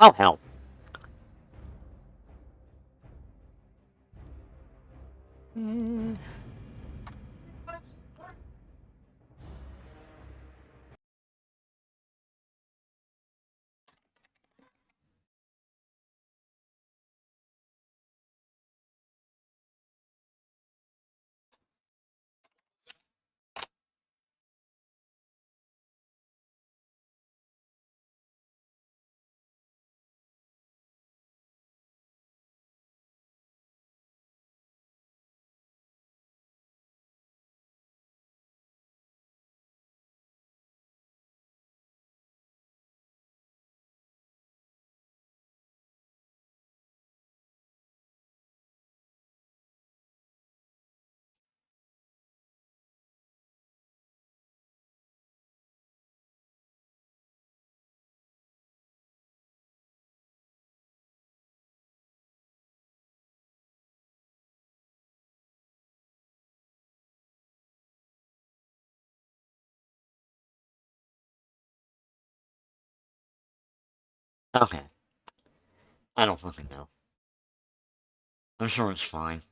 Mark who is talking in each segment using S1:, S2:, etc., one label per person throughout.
S1: Oh, hell. Okay. I don't fucking know. I'm sure it's fine.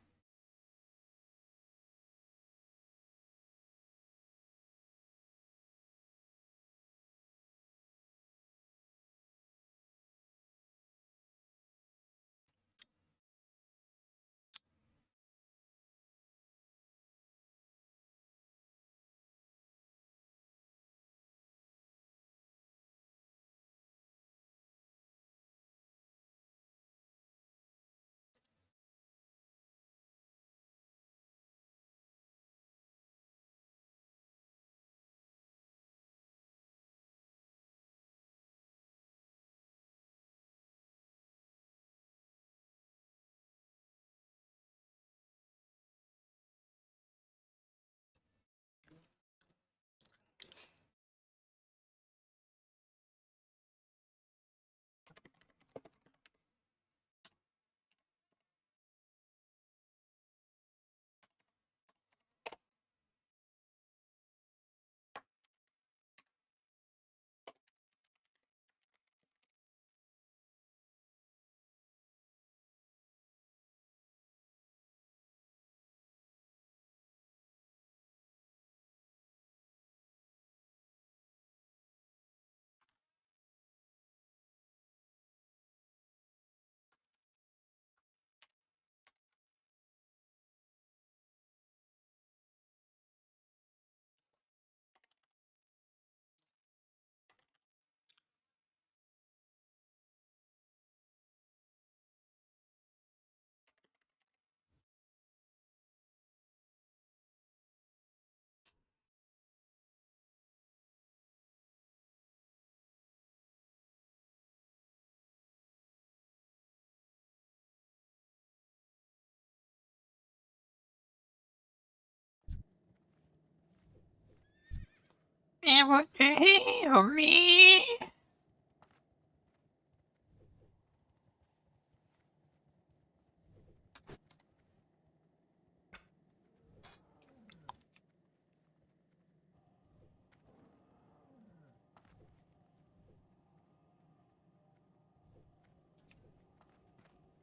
S1: Me.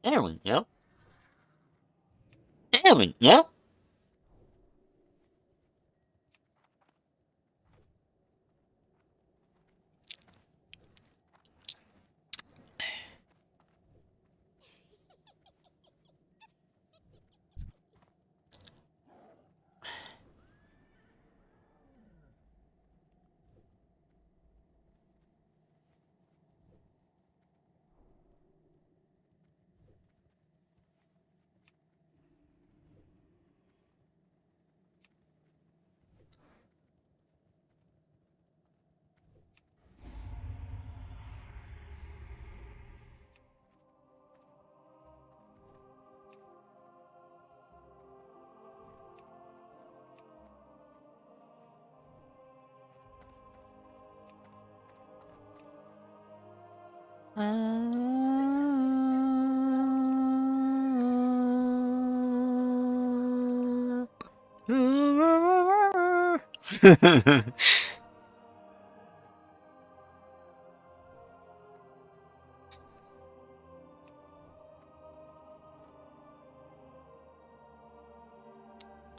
S1: There we go. There we go.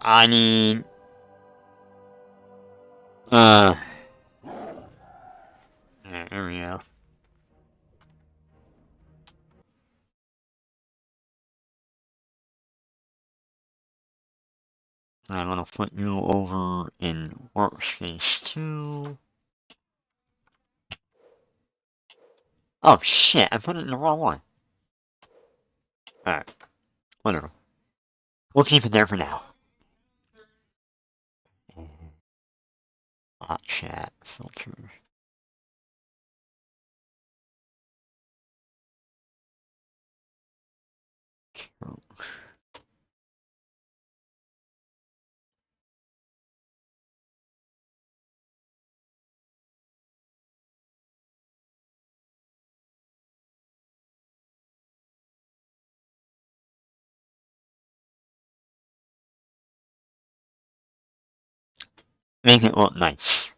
S1: I need... Yeah, there we go. I'm gonna put you over in workspace 2. Oh shit, I put it in the wrong one. Alright, whatever. We'll keep it there for now. Bot chat filter. Make it look nice.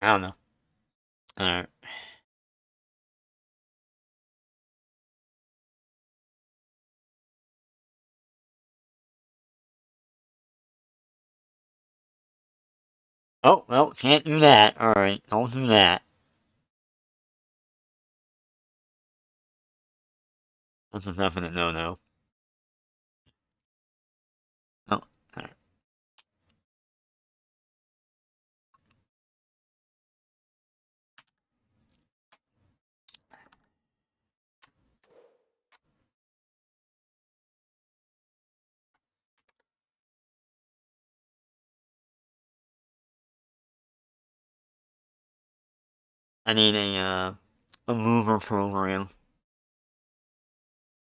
S1: I don't know. Alright. Oh, well, can't do that. Alright, don't do that. That's a definite no-no. Oh, alright. I need a mover program.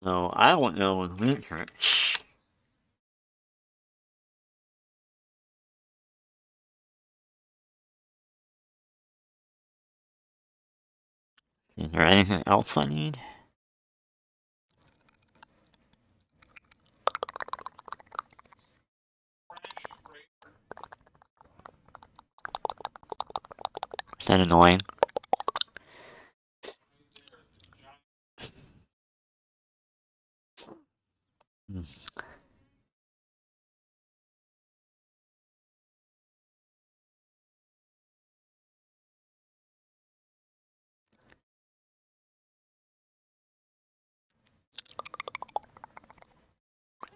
S1: No, I won't know with Matrix. Is there anything else I need? Is that annoying? Hmm.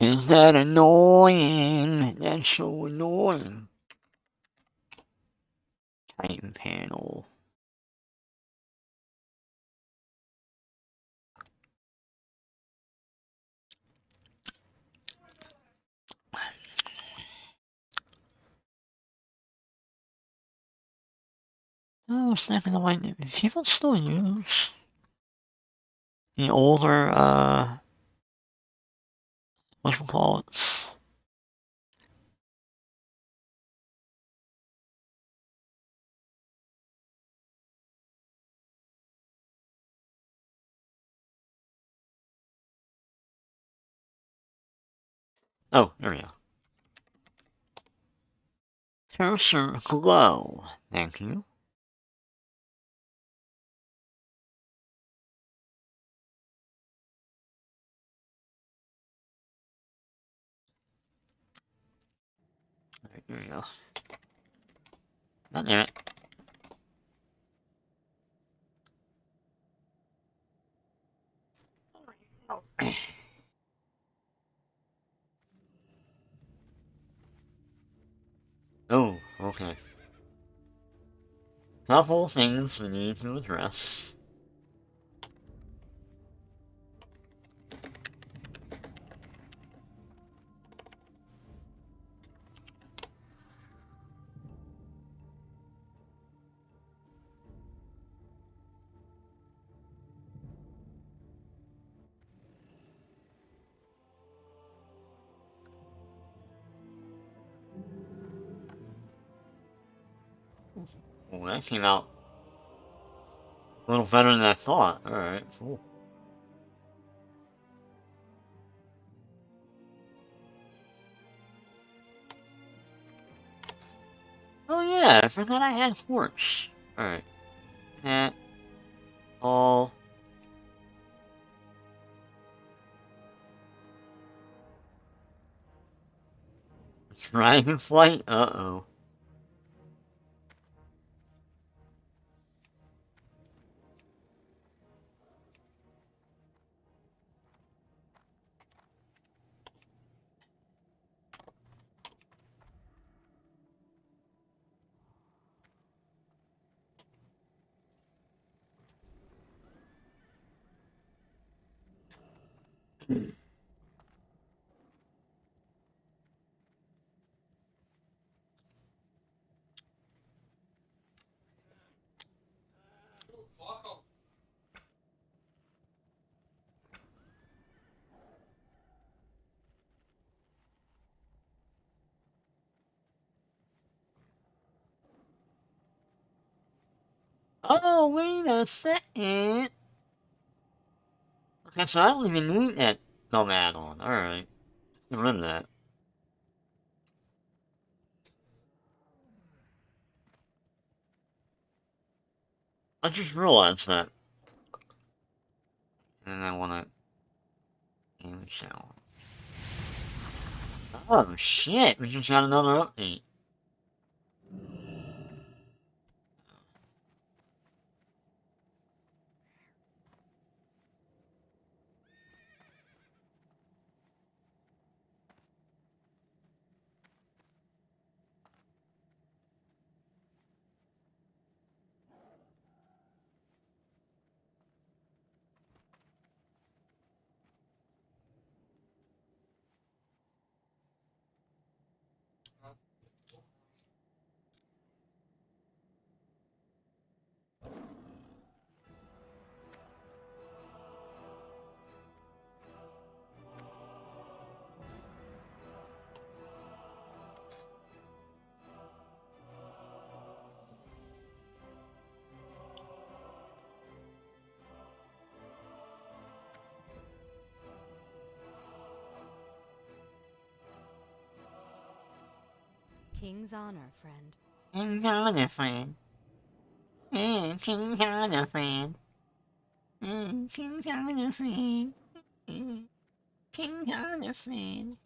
S1: Is that annoying? That's so annoying. Titan panel. Oh, it's not gonna like people still use the older whatchamacallits. Oh, there we go. Cursor glow. Thank you. There we go. God damn it. Oh, okay. Couple things we need to address. Oh, that came out a little better than I thought. Alright, cool. Oh yeah, I forgot I had horse. Alright. That all dragonflight? Uh-oh. Oh, wait a second. Okay, so I don't even need that no add-on. Alright. Get rid of that. I just realized that. And I wanna aim shower. Oh shit, we just got another update.
S2: King's honor, friend.
S1: King's honor, friend. King's honor, friend. King's honor, friend. King's honor, friend.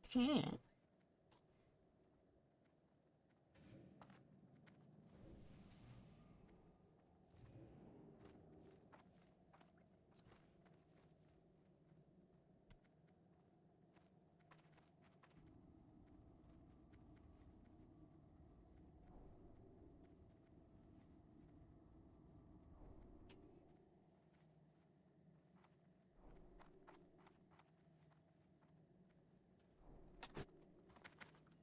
S1: Shit.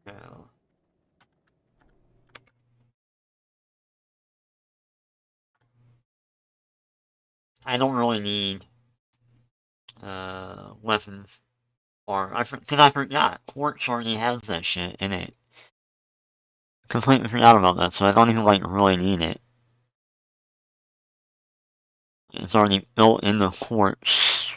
S1: So, I don't really need weapons. Or cause I forgot. Quartz already has that shit in it. Completely forgot about that, so I don't even like really need it. It's already built in the quartz.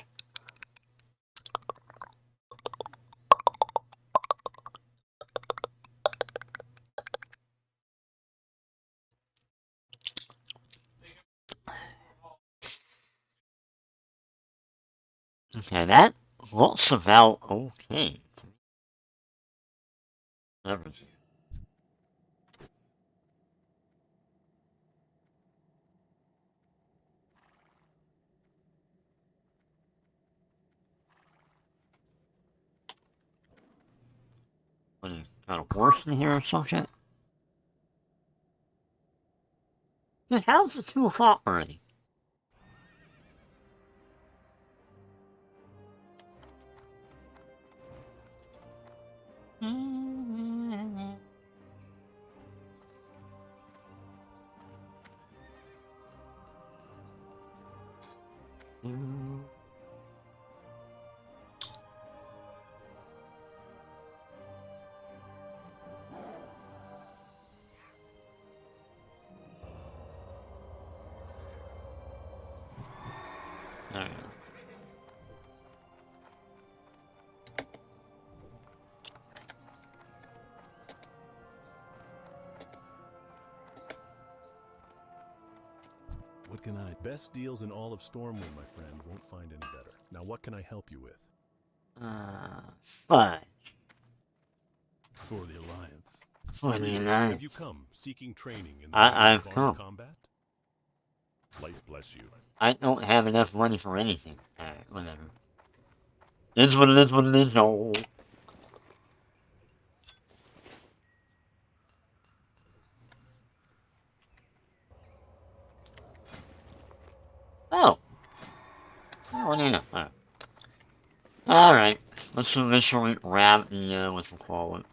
S1: Okay, that looks about okay. Everything. What is got a horse in here or some shit? Dude, how's it 2 o'clock already? There we go.
S2: What can I... Best deals in all of Stormwind, my friend. Won't find any better. Now, what can I help you with?
S1: Fudge.
S2: For the Alliance.
S1: For the
S2: Greetings.
S1: Alliance.
S2: Have you come seeking training in the
S1: I've
S2: ways of
S1: come.
S2: armed combat? Light bless you.
S1: I don't have enough money for anything. Alright, whatever. Is what it is, what it is, no. Oh! Oh, what do you know? Alright. Alright. Let's initially grab the, what's it called?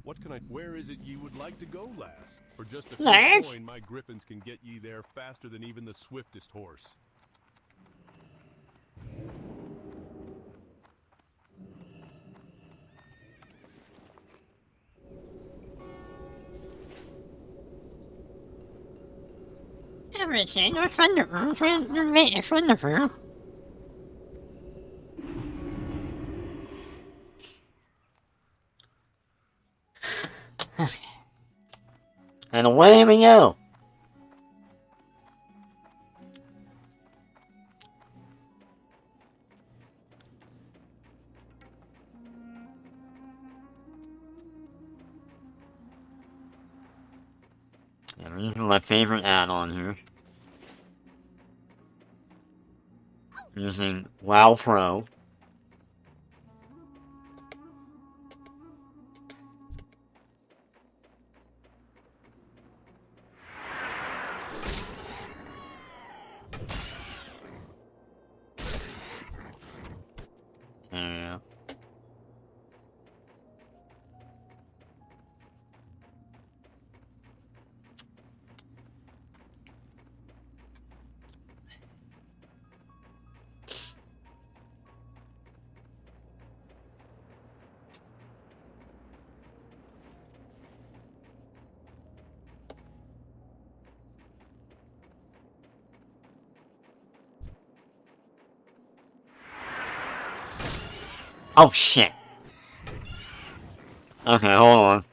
S2: What can I... Where is it ye would like to go, lass? For just a
S1: Lass?
S2: few coin, my griffins can get ye there faster than even the swiftest horse.
S1: Everything, or Thunderbird. Okay. And away we go. Yeah, we're using my favorite add-on here. Using WoW Pro. There we go. Oh shit. Okay, hold on.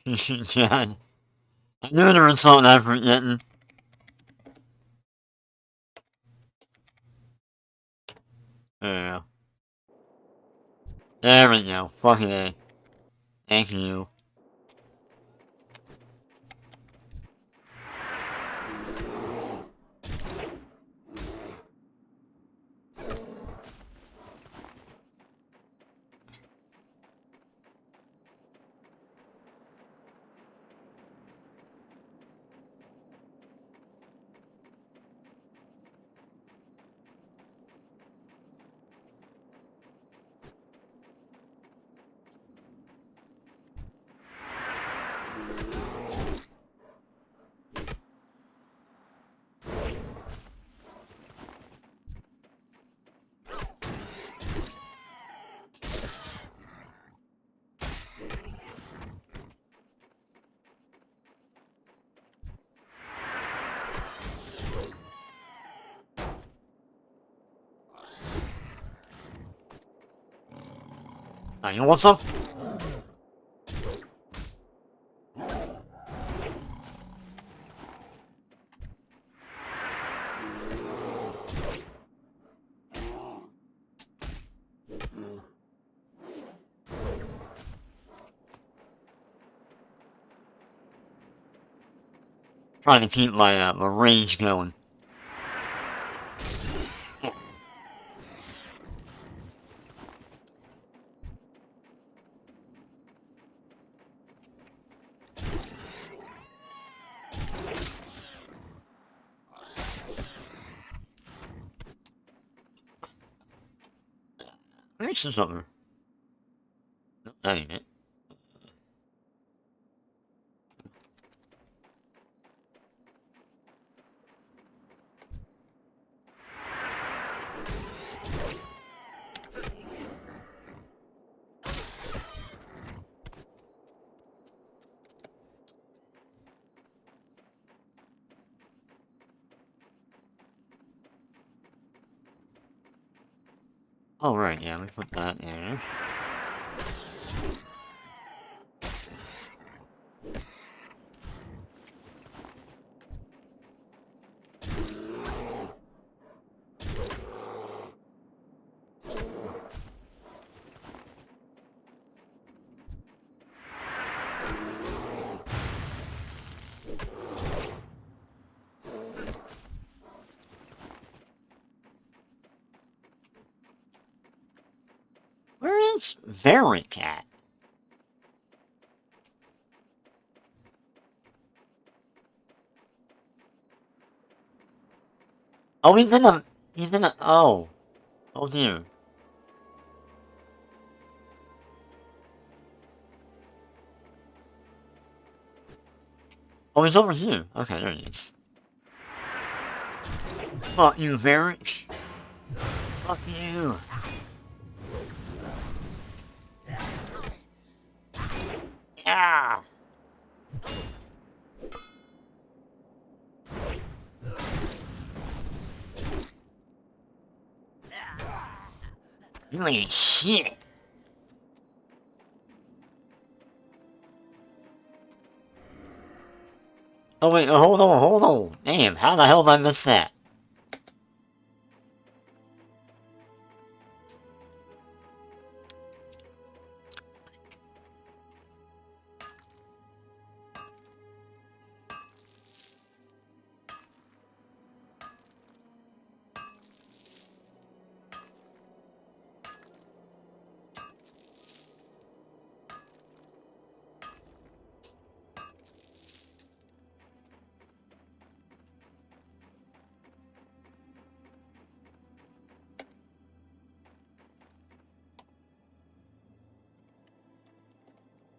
S1: Yeah, I knew there was something I forgetting. There we go. There we go. Fucking A. Thank you. You want some? Trying to keep my my rage going. There's something. No, that ain't it. Oh, right, yeah, let me put that there. Where is Varick at? Oh, he's in a, oh. Oh dear. Oh, he's over here. Okay, there he is. Fuck you, Varick. Fuck you. Yeah. You ain't shit. Oh wait, hold on, hold on. Damn, how the hell did I miss that?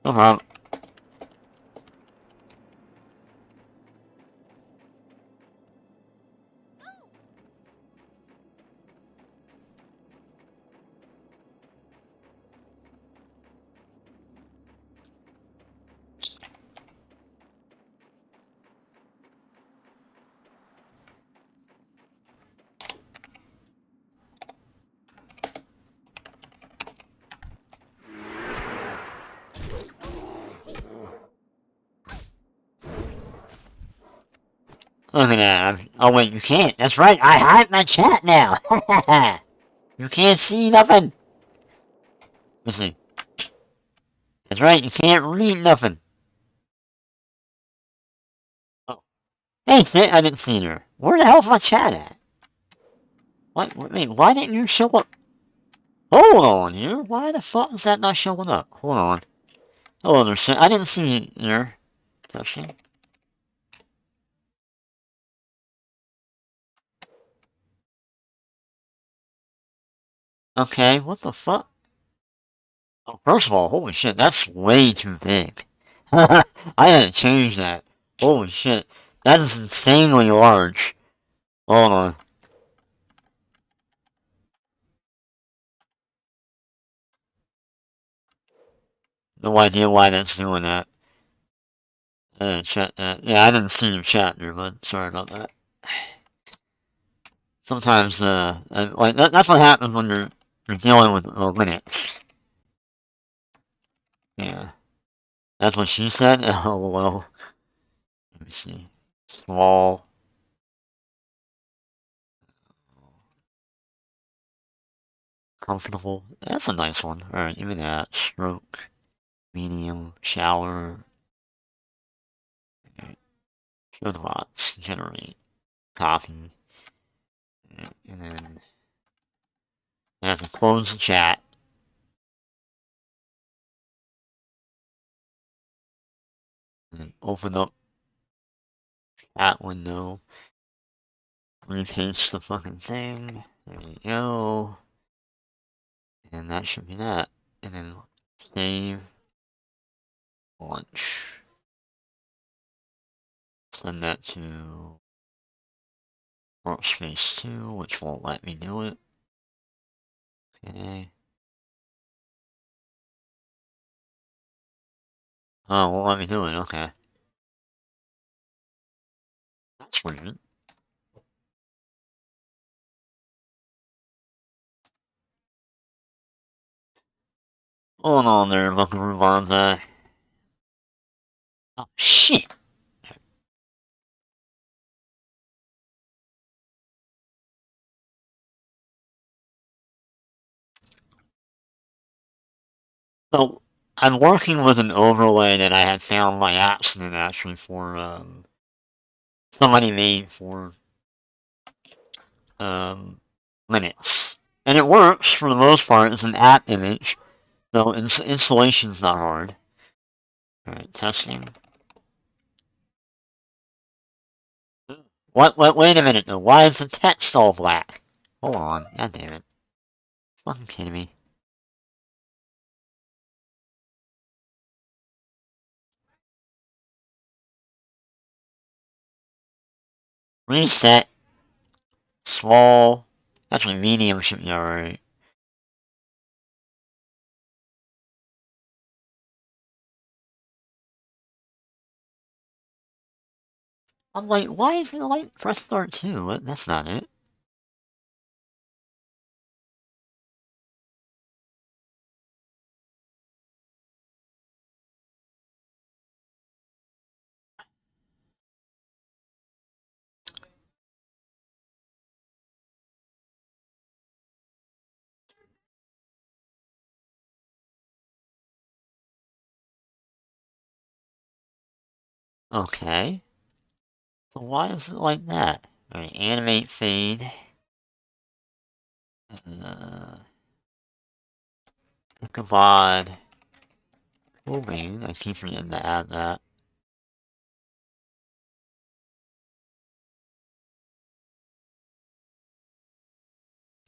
S1: No problem. Look at that. Oh wait, you can't. That's right, I hide my chat now. You can't see nothing. Let's see. That's right, you can't read nothing. Oh. Hey, I didn't see her. Where the hell's my chat at? What? Wait, why didn't you show up? Hold on here. Why the fuck is that not showing up? Hold on. Oh, there's. I didn't see it there. Touching. Okay, what the fuck? Oh, first of all, holy shit, that's way too big. I had to change that. Holy shit, that is insanely large. Hold on. No idea why that's doing that. I didn't chat that. Yeah, I didn't see your chat there, bud. Sorry about that. Sometimes, like that's what happens when you're dealing with Linux. Yeah. That's what she said? Oh, well. Let me see. Small. Comfortable. That's a nice one. Alright, give me that. Stroke. Medium. Shower. Show the bots. Generate. Coffee. And then I have to close the chat. And then open up chat window. Repaste the fucking thing. There you go. And that should be that. And then save. Launch. Send that to Workspace 2, which won't let me do it. Okay. Oh, won't let me do it, okay. That's weird. Hold on there, Buckaroo Banzai. Oh, shit! So, I'm working with an overlay that I had found by accident, actually, for, somebody made for, Linux. And it works, for the most part. It's an app image, so installation's not hard. Alright, testing. What, wait a minute, though. Why is the text all black? Hold on, god damn it. Fucking kidding me. Reset. Small. Actually, medium should be alright. I'm like, why is it like press start too? That's not it. Okay. So why is it like that? Alright, animate fade. Ichabod. Moving. I keep forgetting to add that.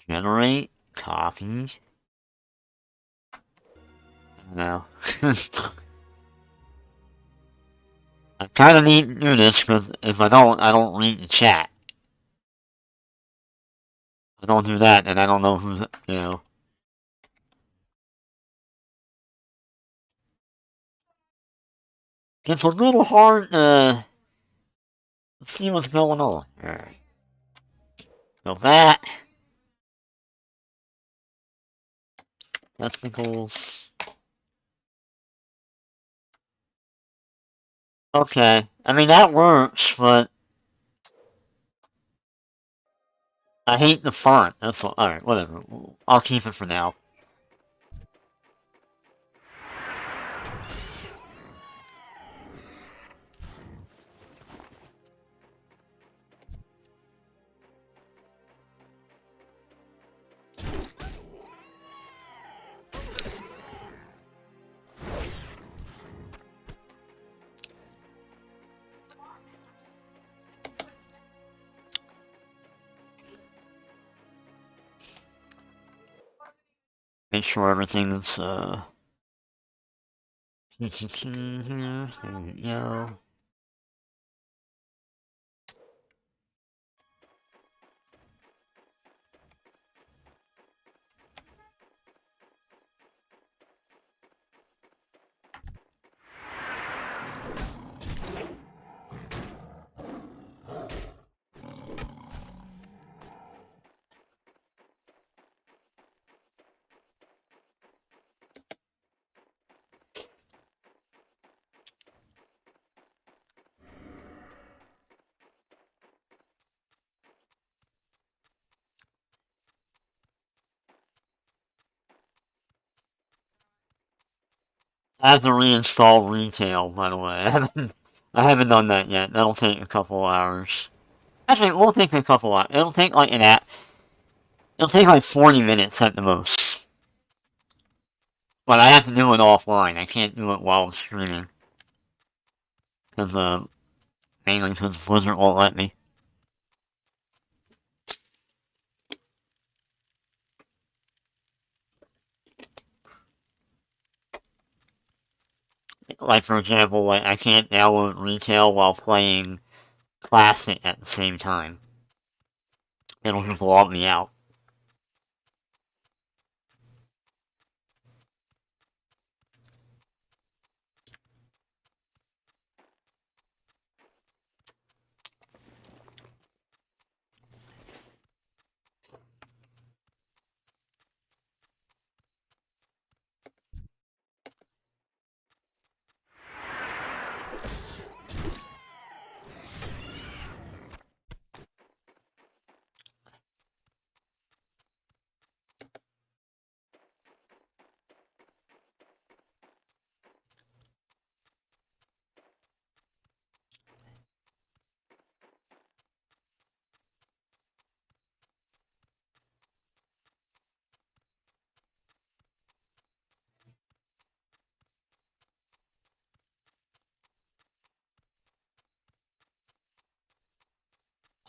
S1: Generate. Copy. No. I kind of need to do this because if I don't read the chat. If I don't do that, then I don't know who's, you know. It's a little hard to see what's going on. Alright. So that. Testicles. Okay. I mean, that works, but I hate the font. That's all. Alright, whatever. I'll keep it for now. Make sure everything's, PCP here. There we go. I have to reinstall retail, by the way. I haven't done that yet. That'll take a couple hours. Actually, it won't take a couple hours. It'll take like an app. It'll take like 40 minutes at the most. But I have to do it offline. I can't do it while I'm streaming. Because, mainly because Blizzard won't let me. Like, for example, like, I can't download retail while playing Classic at the same time. It'll just log me out.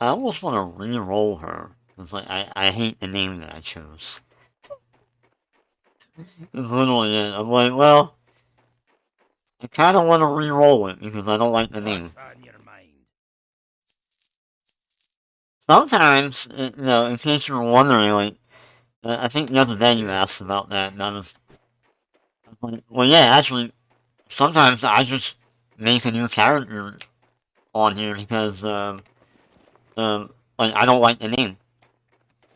S1: I almost want to re-roll her. It's like, I hate the name that I chose. It's literally it. I'm like, well, I kind of want to re-roll it because I don't like the name.
S3: What's on your mind?
S1: Sometimes, in case you were wondering, like, I think the other day you asked about that, and I was like, well, yeah, actually, sometimes I just make a new character on here because, like, I don't like the name.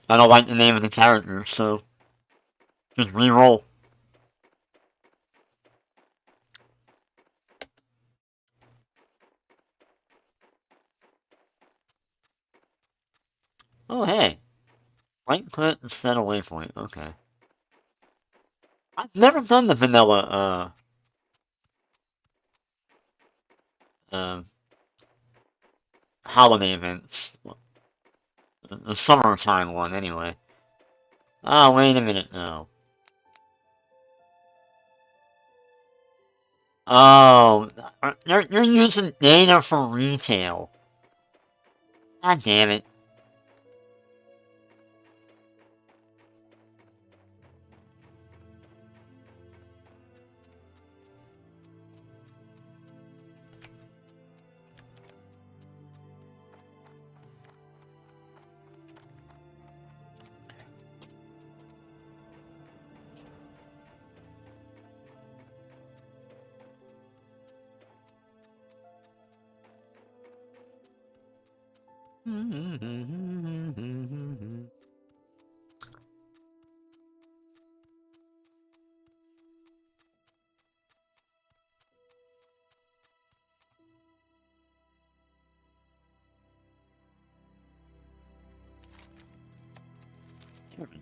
S1: I don't like the name of the character, so just re-roll. Oh, hey. Right click and set a waypoint. Okay. I've never done the vanilla, uh, holiday events. The summertime one, anyway. Oh, wait a minute, no. Oh, you're using data for retail. God damn it.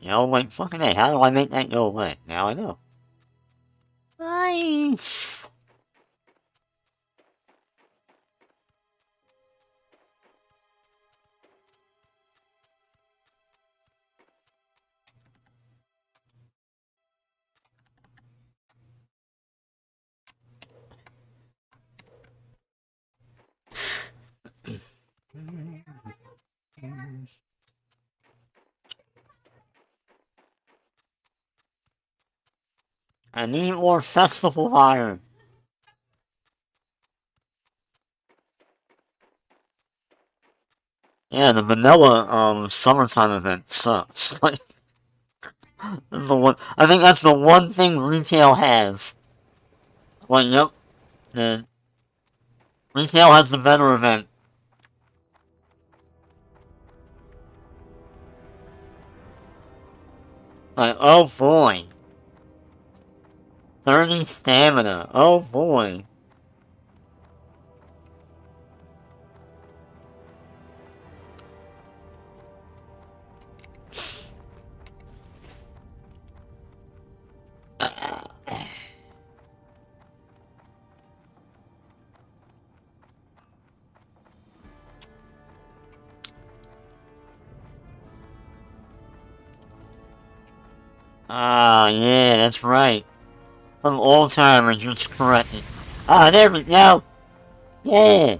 S1: Like, fucking A, how do I make that go away? Now I know. Nice! I need more festival fire. Yeah, the vanilla, summertime event sucks. Like, that's the one, I think that's the one thing retail has. Like, yep, the retail has the better event. Like, oh boy. 30 stamina. Oh boy. Ah, yeah, that's right. Some old timers just corrected. Ah, there we go. Yeah.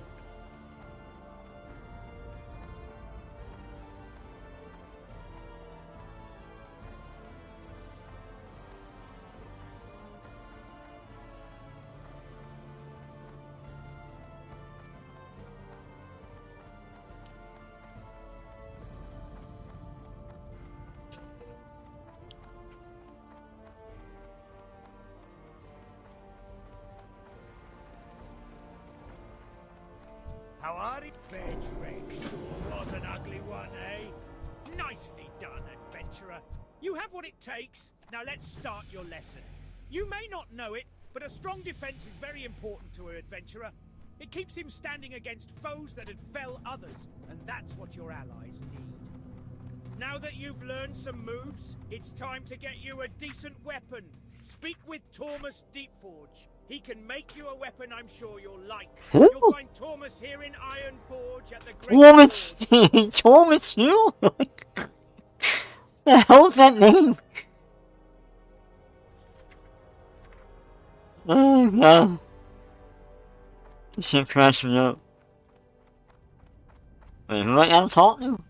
S3: How are you? Fair trick sure was an ugly one, eh? Nicely done, adventurer. You have what it takes. Now let's start your lesson. You may not know it, but a strong defense is very important to an adventurer. It keeps him standing against foes that had fell others, and that's what your allies need. Now that you've learned some moves, it's time to get you a decent weapon. Speak with Tormus Deepforge. He can make you a weapon I'm sure you'll like.
S1: Ooh.
S3: You'll find Tormus here in Ironforge at the Great
S1: Thomas,
S3: Forge.
S1: Thomas, you? The hell's that name? Oh god. This shit crashed me up. Wait, who I gotta talk to?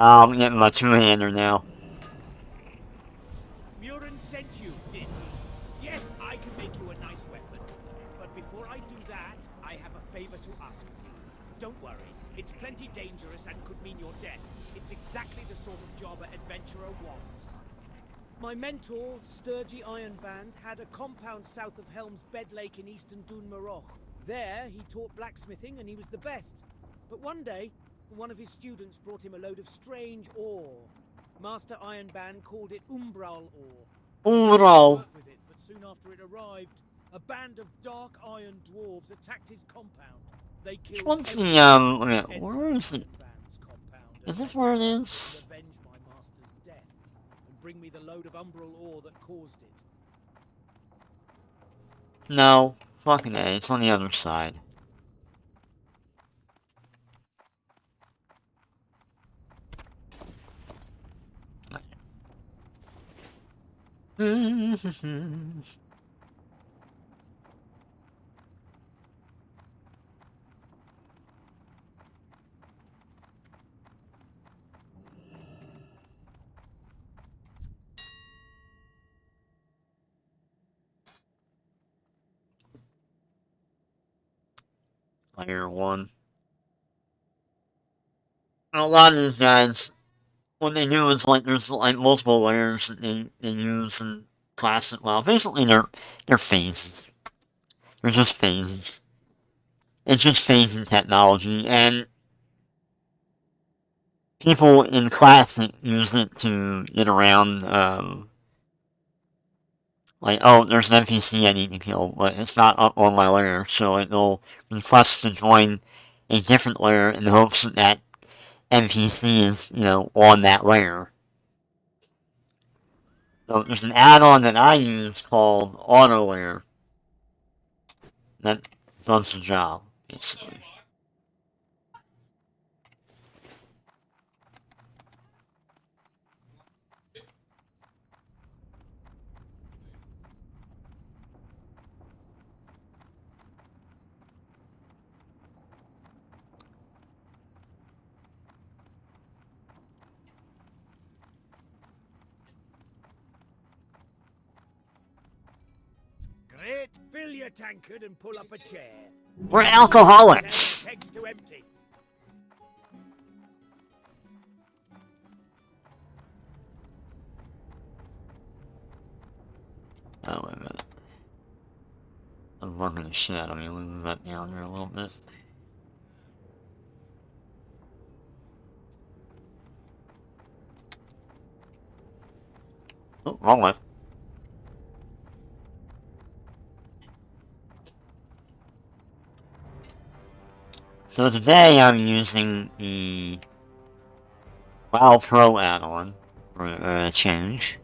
S1: Oh, I'm getting my two-hander now.
S3: Murin sent you, did he? Yes, I can make you a nice weapon. But before I do that, I have a favor to ask of you. Don't worry, it's plenty dangerous and could mean your death. It's exactly the sort of job an adventurer wants. My mentor, Sturgy Ironband, had a compound south of Helm's Bed Lake in eastern Dun Maroch. There, he taught blacksmithing and he was the best. But one day, one of his students brought him a load of strange ore. Master Ironband called it Umbral ore.
S1: Umbral.
S3: Worked with it, but soon after it arrived, a band of dark iron dwarves attacked his compound. They killed
S1: Which one's
S3: everyone
S1: the,
S3: who entered
S1: where is it?
S3: Ironband's compound,
S1: Is
S3: and
S1: this
S3: they
S1: where it
S3: vowed to
S1: is?
S3: revenge my master's death and bring me the load of umbral ore that caused it.
S1: No. Fucking A, it's on the other side. Layer 1. A lot of these guys, what they do is like there's like multiple layers that they use in classic WoW. Basically they're phases. They're just phases. It's just phasing technology, and people in classic use it to get around like, oh, there's an NPC I need to kill, but it's not up on my layer, so it'll request to join a different layer in the hopes that that NPC is, on that layer. So there's an add-on that I use called Auto Layer that does the job, basically.
S3: Great. Fill your tankard and pull up a chair.
S1: We're alcoholics!
S3: Kegs to empty.
S1: Oh, wait a minute. I'm working the shit out of me. Let me move that down here a little bit. Oh, wrong way. So today I'm using the WoW Pro add-on for a change.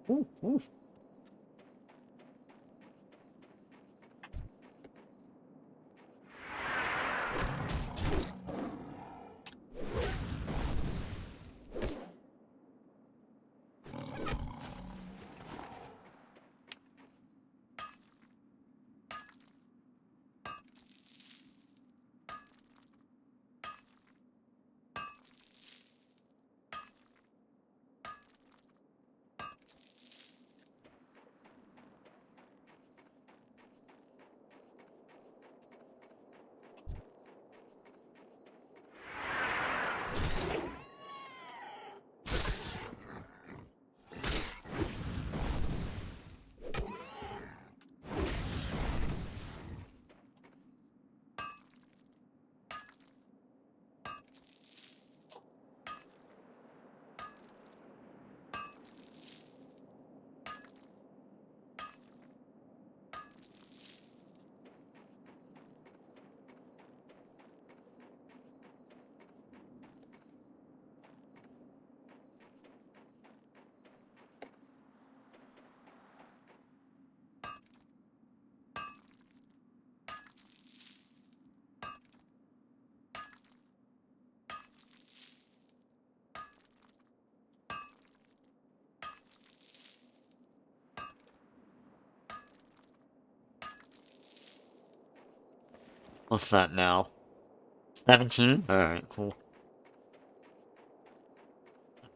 S1: Ooh, ooh. What's that now? 17? Alright, cool.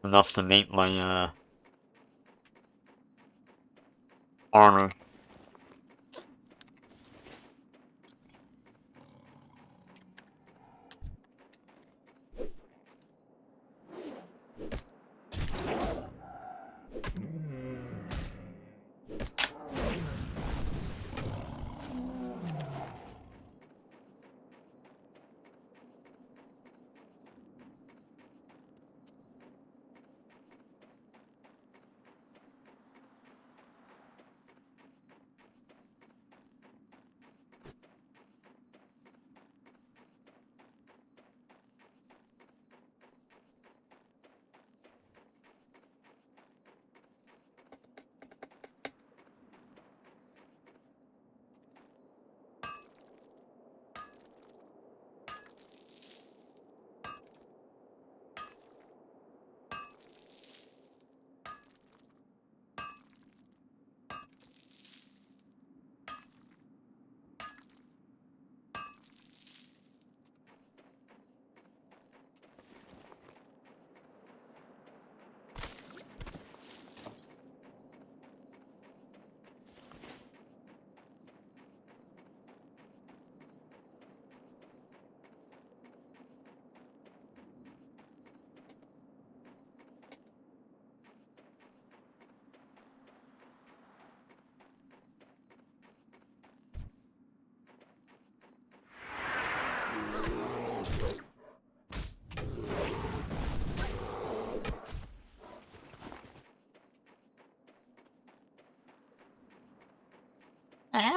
S1: Enough to make my, armor.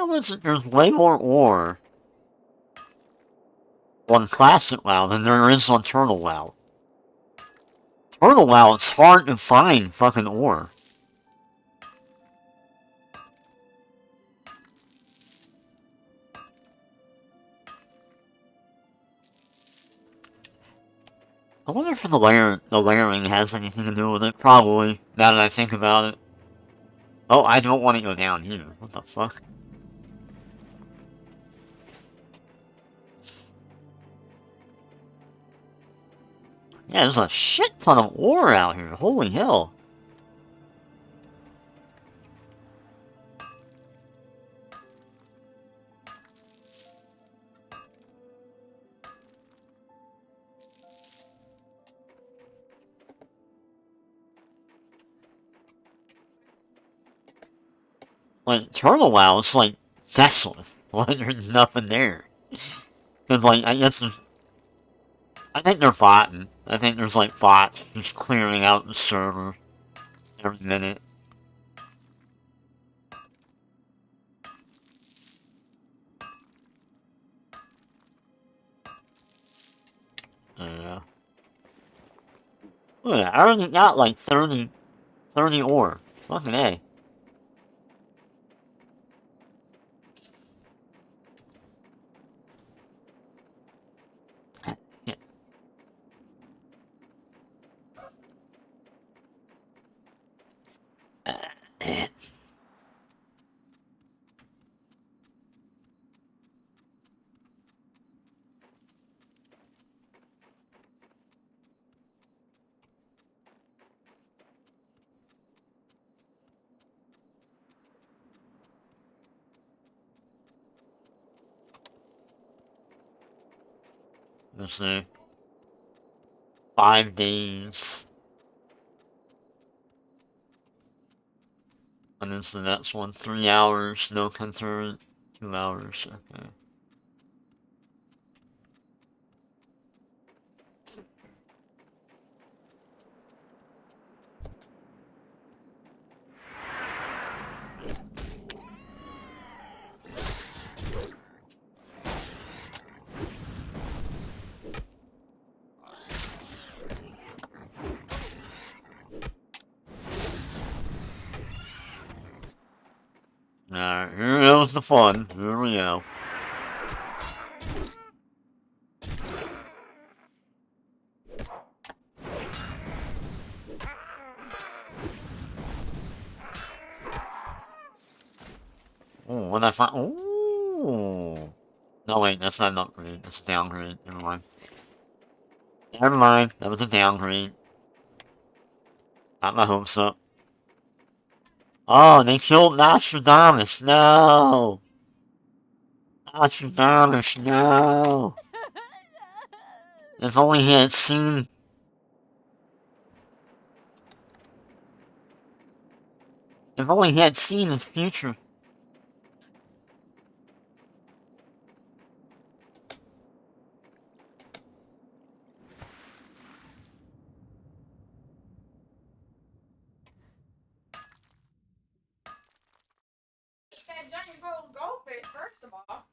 S1: problem is that there's way more ore on Classic WoW than there is on Turtle WoW. Turtle WoW, it's hard to find fucking ore. I wonder if the layering has anything to do with it. Probably, now that I think about it. Oh, I don't want to go down here. What the fuck? Yeah, there's a shit ton of ore out here. Holy hell. Like, Turtle WoW is like desolate. Like, there's nothing there. Cause like, I guess there's... I think they're botting. I think there's like bots just clearing out the server every minute. Yeah. Look at that, I already got like 30 ore. Fucking A. Let's see. 5 days. And then the next one, 3 hours, no concurrent, 2 hours, okay. Alright, here goes the fun. Here we go. Oh, what I find? Oh. No, wait, that's not an upgrade. That's a downgrade. Never mind. Never mind. That was a downgrade. Got my hopes up. Oh, they killed Nostradamus. No. Nostradamus, no. If only he had seen... If only he had seen his future.
S4: That giant golden goldfish, first of all.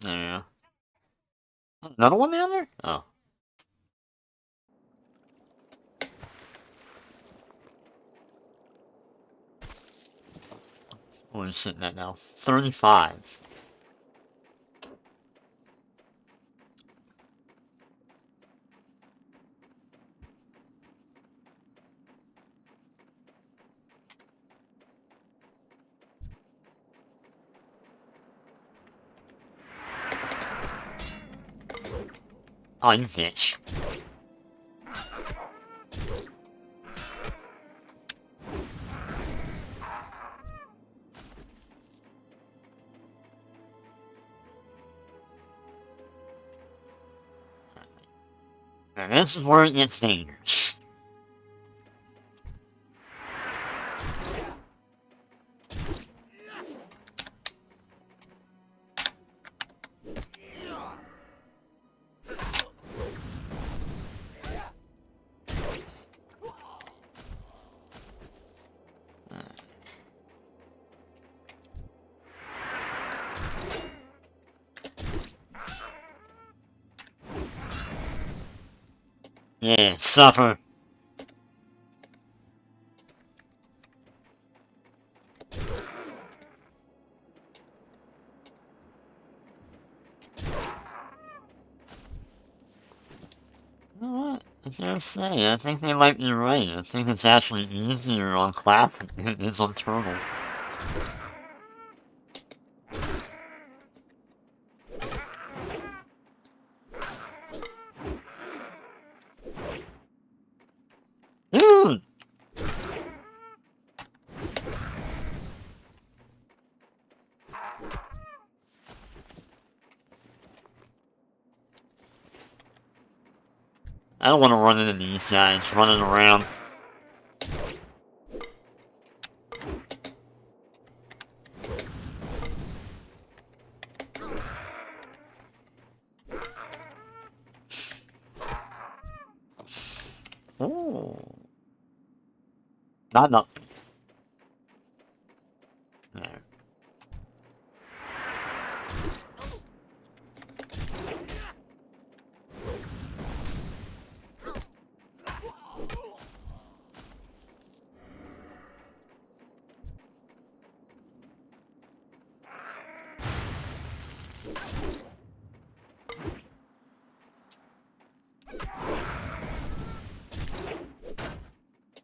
S1: Yeah. Another one down there? Oh. What is sitting at now? 35. Oh, you bitch. And this is where it gets dangerous. Yeah, suffer. You know what? I dare say, I think they might be right. I think it's actually easier on classic than it is on turtle. Dude! I don't want to run into these guys running around. Oh. Not enough. There.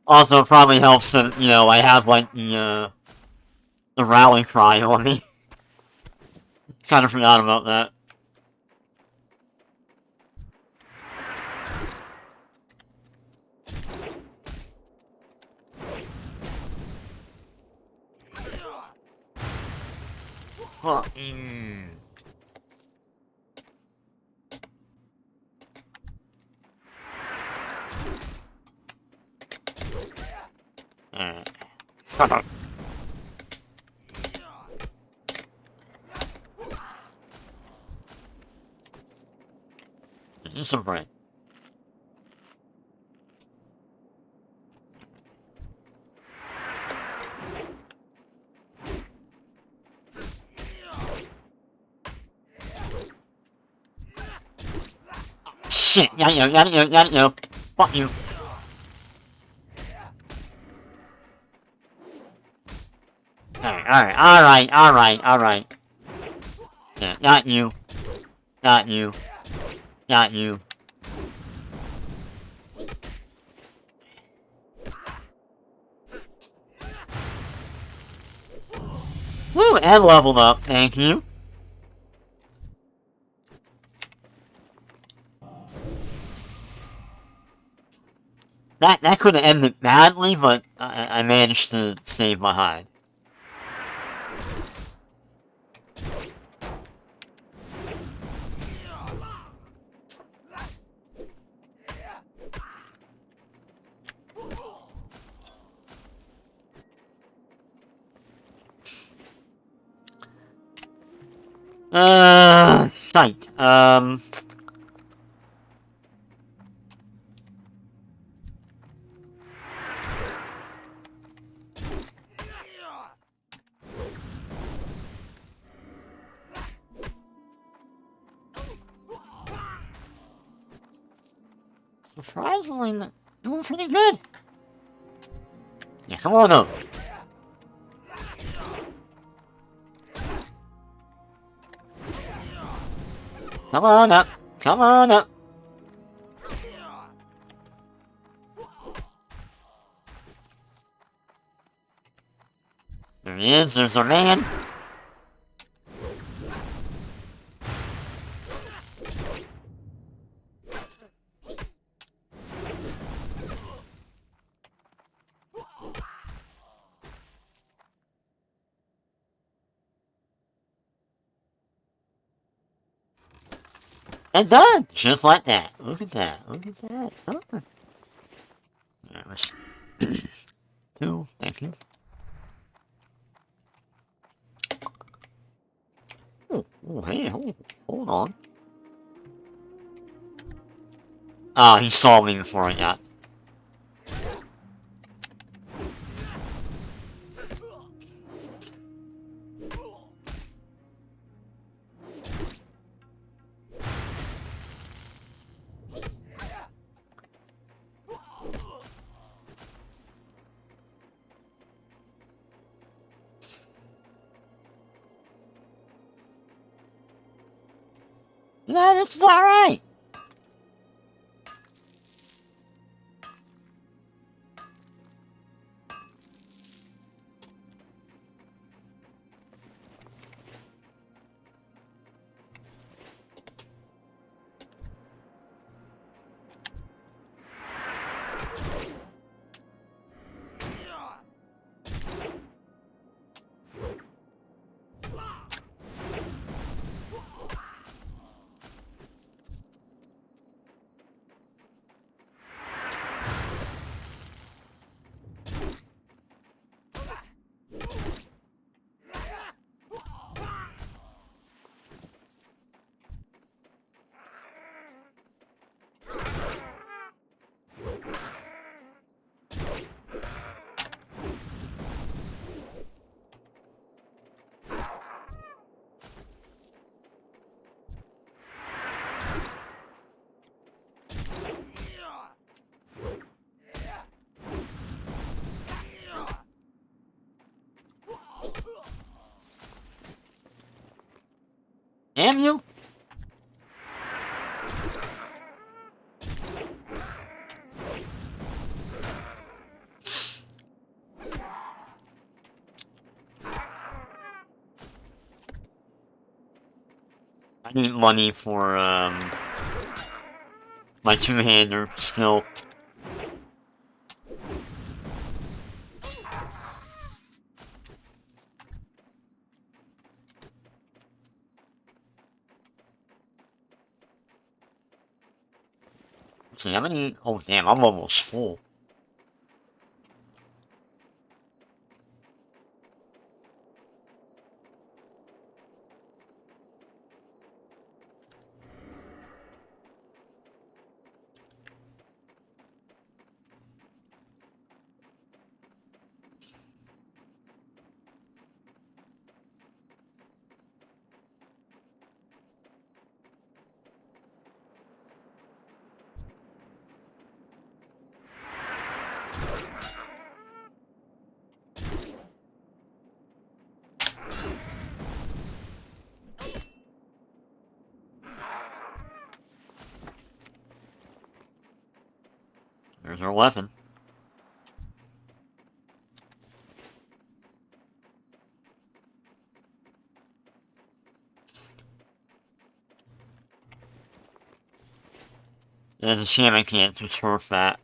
S1: Also, it probably helps that, you know, I have, like, the rally cry on me. Kind of forgot about that. Fucking... Alright. Shut up. Need some bread. Shit! Yeah. Fuck you. Alright. Yeah, not you. Not you. Not you. Woo, and leveled up, thank you. That could have ended badly, but I managed to save my hide. Shite. Surprisingly, doing pretty good. Yeah, come on up. Come on up. Come on up. There he is. There's our man. And done! Just like that. Look at that. Look at that. Oh. Alright, let's... 2, thank you. Oh, hey, hold on. Ah, he saw me before I got... No, that's not right. Damn you. I need money for, my two-hander skill. Let's see, how many? Oh, damn, I'm almost full. There's our weapon. There's a shame I can't just turf that.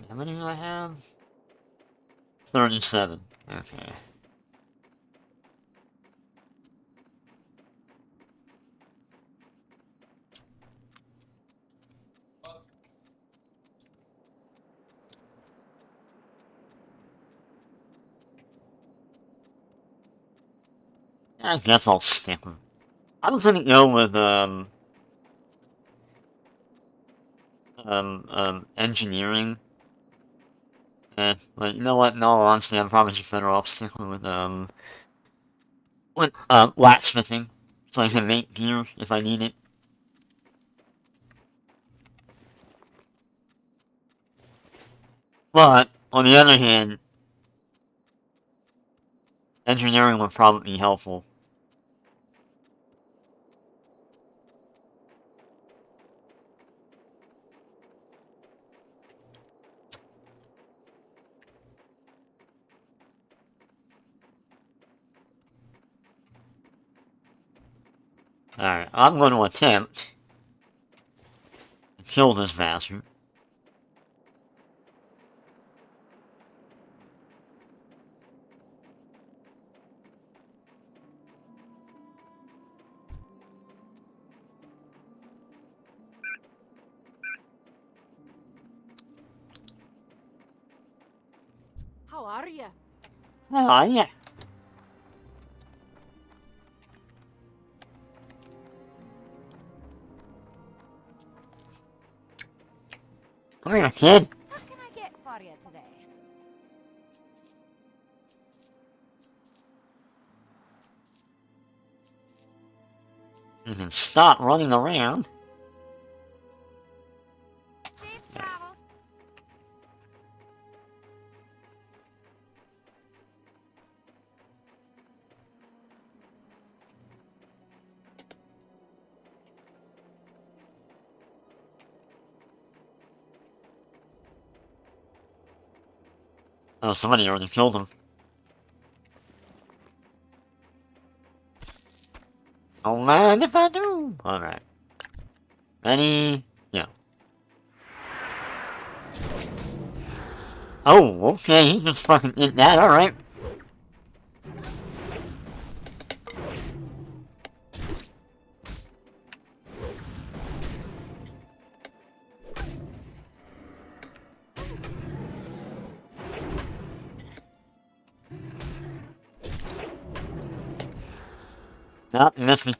S1: How many do I have? 37. Okay. I guess I'll stick with. I was gonna go with engineering. But you know what? No, honestly, I'm probably just better off sticking with blacksmithing, so I can make gear if I need it. But on the other hand, engineering would probably be helpful. Alright, I'm going to attempt to kill this bastard.
S5: How are you?
S1: Oh, yeah. Come here, kid.
S5: What can I get for you today?
S1: You can stop running around.
S5: Safe travels.
S1: Oh, somebody already killed him. Oh man, if I do! Alright. Ready? Yeah. Oh, okay, he just fucking did that, alright. Nope, you missed me.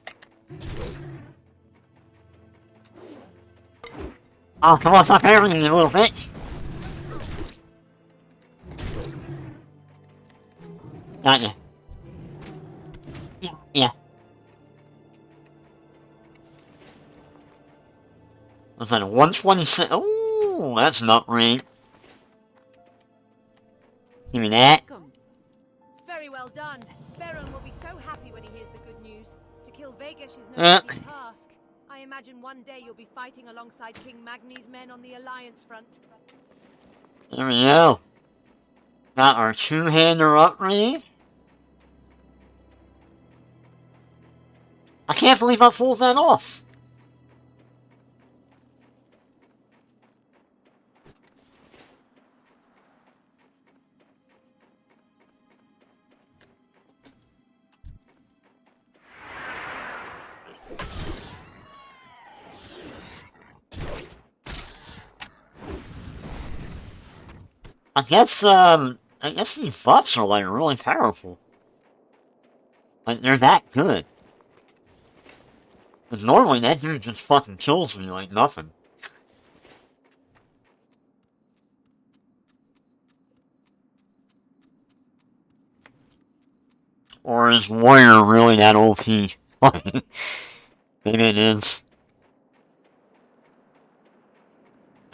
S1: Oh, come on, stop hammering me, you little bitch! Got ya. Yeah. Was that a 126? Oh, that's not right. Give me that.
S5: Welcome. Very well done. Baron will be so happy when he hears the good news. To kill Vegas is no easy task. I imagine one day you'll be fighting alongside King Magni's men on the Alliance front.
S1: There we go. Got our two-hander upgrade. I can't believe I pulled that off. I guess these buffs are, like, really powerful. Like, they're that good. Because normally that dude just fucking kills me like nothing. Or is Warrior really that OP? Maybe it is.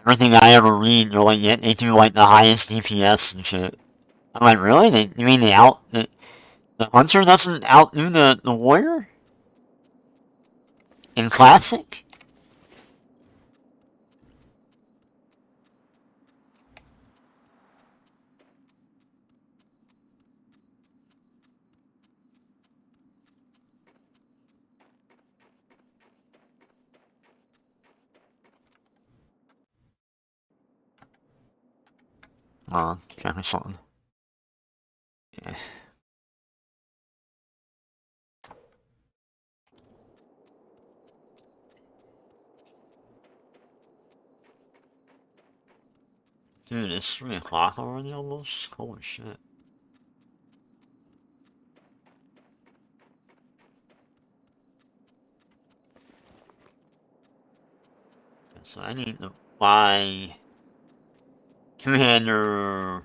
S1: Everything I ever read, they're like, yeah, they do like the highest DPS and shit. I'm like, really? You mean the Hunter doesn't outdo the Warrior? In Classic? Check me something. Yeah. Dude, it's 3 o'clock already almost? Holy shit. So I need to buy two-hander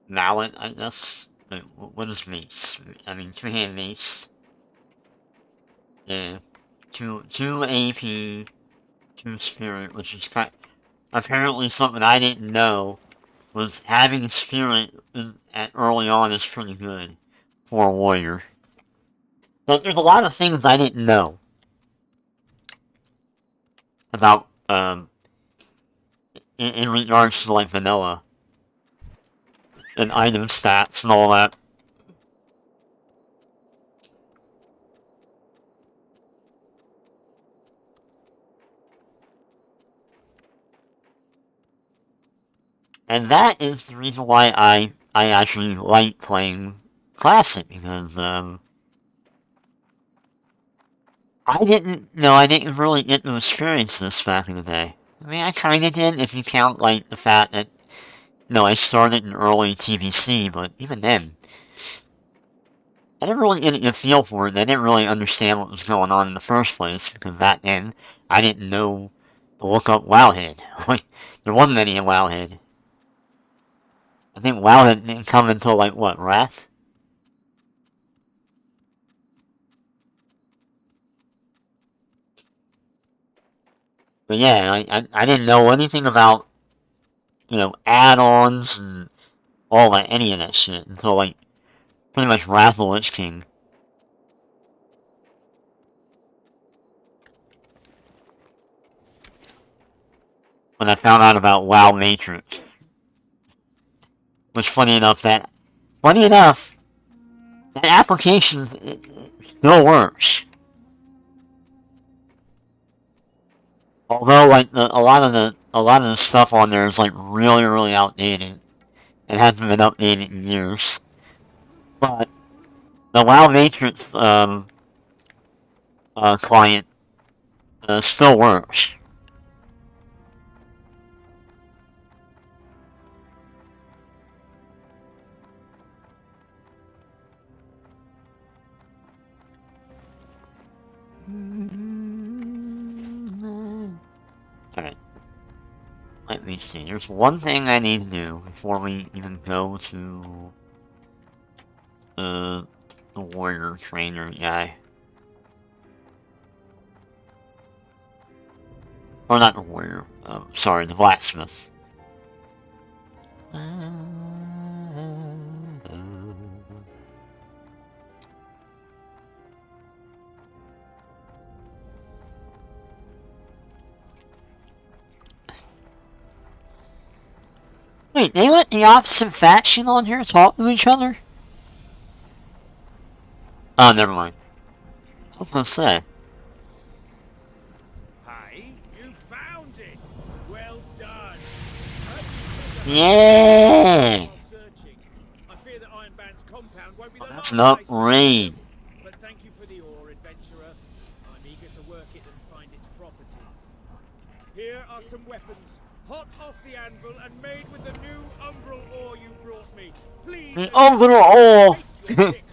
S1: mallet, I guess. Wait, what is mace? I mean, two-hand mace. Yeah. Two AP, two spirit, which is apparently something I didn't know. Was having spirit at early on is pretty good for a warrior. But there's a lot of things I didn't know about in regards to like vanilla and item stats and all that. And that is the reason why I actually like playing Classic, because I didn't really get to experience this back in the day. I mean, I kinda did if you count like the fact that I started in early TVC, but even then I didn't really get a feel for it. I didn't really understand what was going on in the first place, because back then I didn't know to look up Wowhead. Like, there wasn't any in Wowhead. I think Wowhead didn't come until like what, Wrath? But yeah, I didn't know anything about, add-ons and all that, any of that shit until like pretty much Wrath of the Lich King. When I found out about WoW Matrix. Which, funny enough, that application still works. Although, like, a lot of the stuff on there is like really outdated and hasn't been updated in years. But the WoW Matrix client still works. Alright. Let me see. There's one thing I need to do before we even go to the warrior trainer guy. Or not the warrior. Sorry, the blacksmith. Wait, they let the opposite faction on here talk to each other? Oh, never mind. I was gonna say.
S3: Hi, you found it. Well done.
S1: Yeah!
S3: While searching, I fear that Ironband's compound won't be the
S1: That's
S3: last
S1: an
S3: place we
S1: upgrade.
S3: see. But thank you for the ore, adventurer. I'm eager to work it and find its properties. Here are some weapons, hot off the anvil and made with the new umbral ore you brought me. Please.
S1: The overall.
S3: take your pick.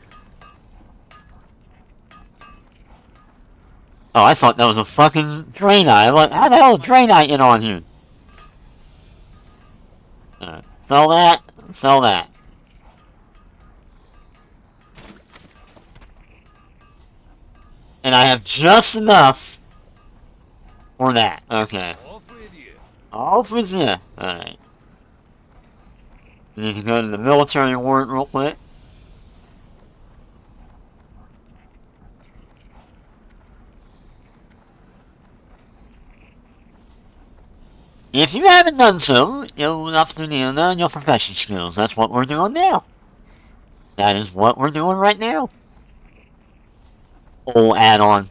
S1: Oh, I thought that was a fucking Draenei. Like, how the hell is Draenei in on here? Alright, sell that, sell that. And I have just enough for that. Okay.
S3: Off with you.
S1: Off with you. Alright. Need to go to the military warrant real quick. If you haven't done so, you'll have to learn your profession skills. That's what we're doing now. That is what we're doing right now. Oh, add-on.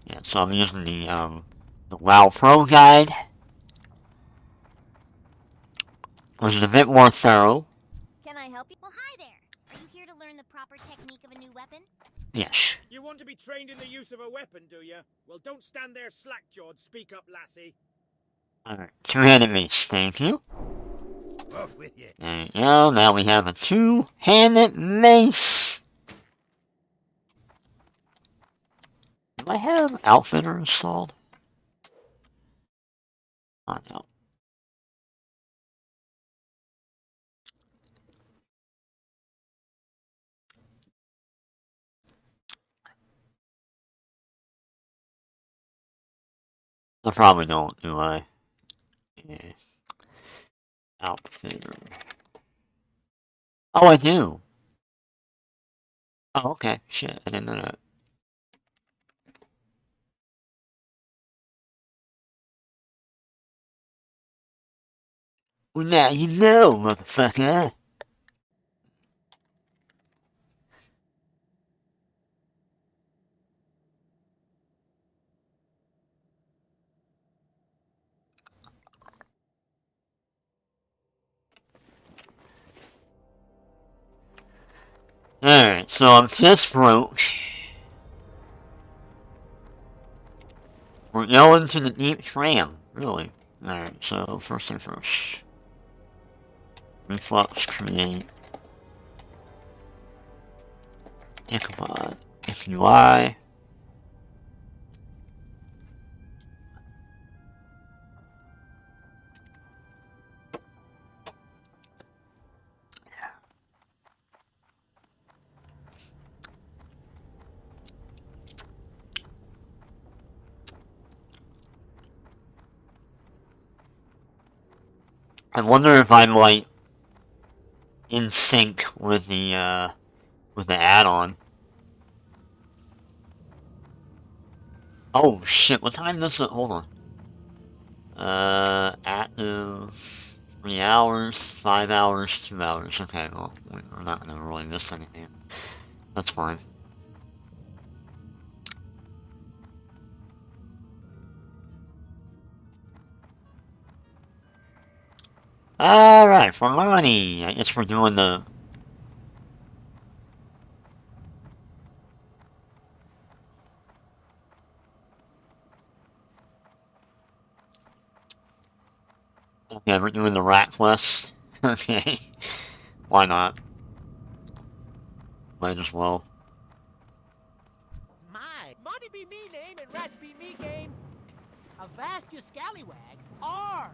S1: Yeah, so I'm using the WoW Pro Guide, which is a bit more thorough.
S6: Can I help you? Well, hi there. Are you here to learn the proper technique of a new weapon?
S1: Yes.
S3: You want to be trained in the use of a weapon, do you? Well, don't stand there slack-jawed. Speak up, lassie.
S1: Alright, two-handed mace, thank you.
S3: Off with you.
S1: There you go, now we have a two-handed mace. Do I have Outfitter installed? Oh, no. I probably don't, do I? Yeah. Outfitter. Oh, I do. Oh, okay. Shit, I didn't know that. Well, now you know, motherfucker. Alright, so I'm pissed broke. We're going to the deep tram, really. Alright, so first thing first. Reflux, create. Ichabod. FUI. I wonder if I'm like in sync with the add-on. Oh shit! What time does it? Hold on. Active 3 hours, 5 hours, 2 hours. Okay, well, we're not gonna really miss anything. That's fine. Alright, for money! I guess we're doing the... Okay, we're doing the rat quest. Okay. Why not? Might as well.
S3: My, money be me name and rats be me game. Avast you scallywag. R.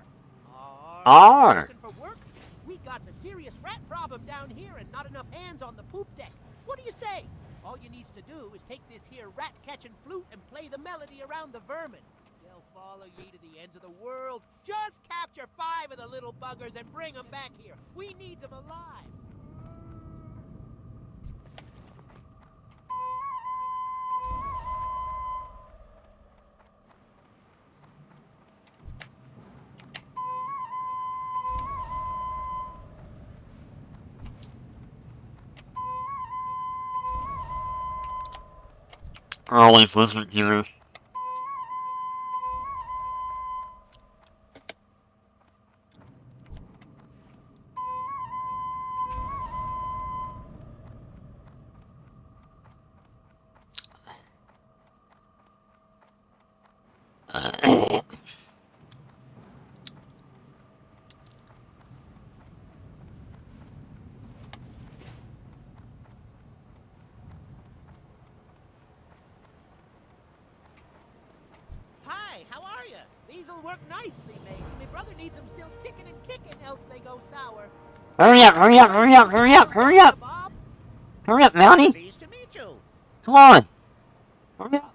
S1: R.
S3: Looking for work? We got a serious rat problem down here and not enough hands on the poop deck. What do you say? All you needs to do is take this here rat-catching flute and play the melody around the vermin. They'll follow ye to the ends of the world. Just capture 5 of the little buggers and bring them back here. We need them alive.
S1: Early Blizzard gear.
S3: Hi, how are you? These'll work nicely, mate. My brother needs them still ticking and kicking, else they go sour.
S1: Hurry up, hurry up, hurry up, hurry up, hurry up!
S3: Bob,
S1: Hurry up, Mountie!
S3: pleased to meet you.
S1: Come on! Hurry up!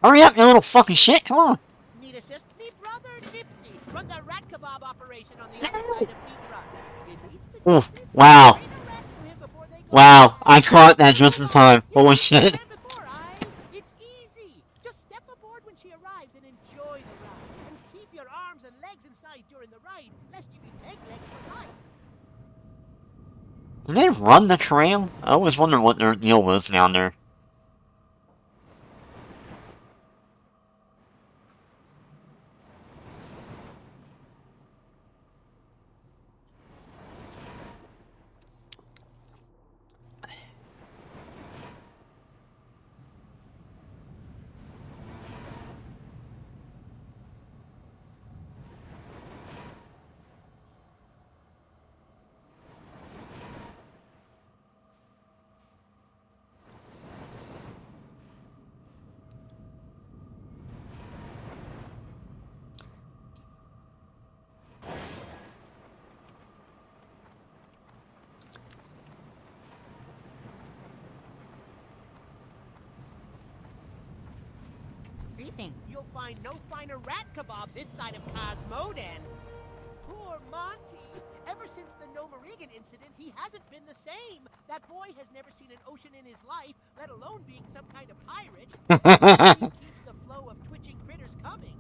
S1: Hurry up, you little fucking shit! Come on!
S3: Need assist? Me brother Nipsey runs a rat kebab operation on the other side of Deep Run. It needs to do
S1: Oof,
S3: this.
S1: wow.
S3: Train the rats to him before they go
S1: Wow,
S3: sour.
S1: I caught that just in time. Holy
S3: You've
S1: shit.
S3: been there before, aye? It's easy. Just step aboard when she arrives and enjoy the ride. And keep your arms and legs inside during the ride, lest you be peg legs for life.
S1: Do they run the tram? I always wonder what their deal was down there.
S6: Greeting.
S3: You'll find no finer rat kebab this side of Cosmodan. Poor Monty. Ever since the Nomarigan incident, he hasn't been the same. That boy has never seen an ocean in his life, let alone being some kind of pirate. He keeps the flow of twitching critters coming.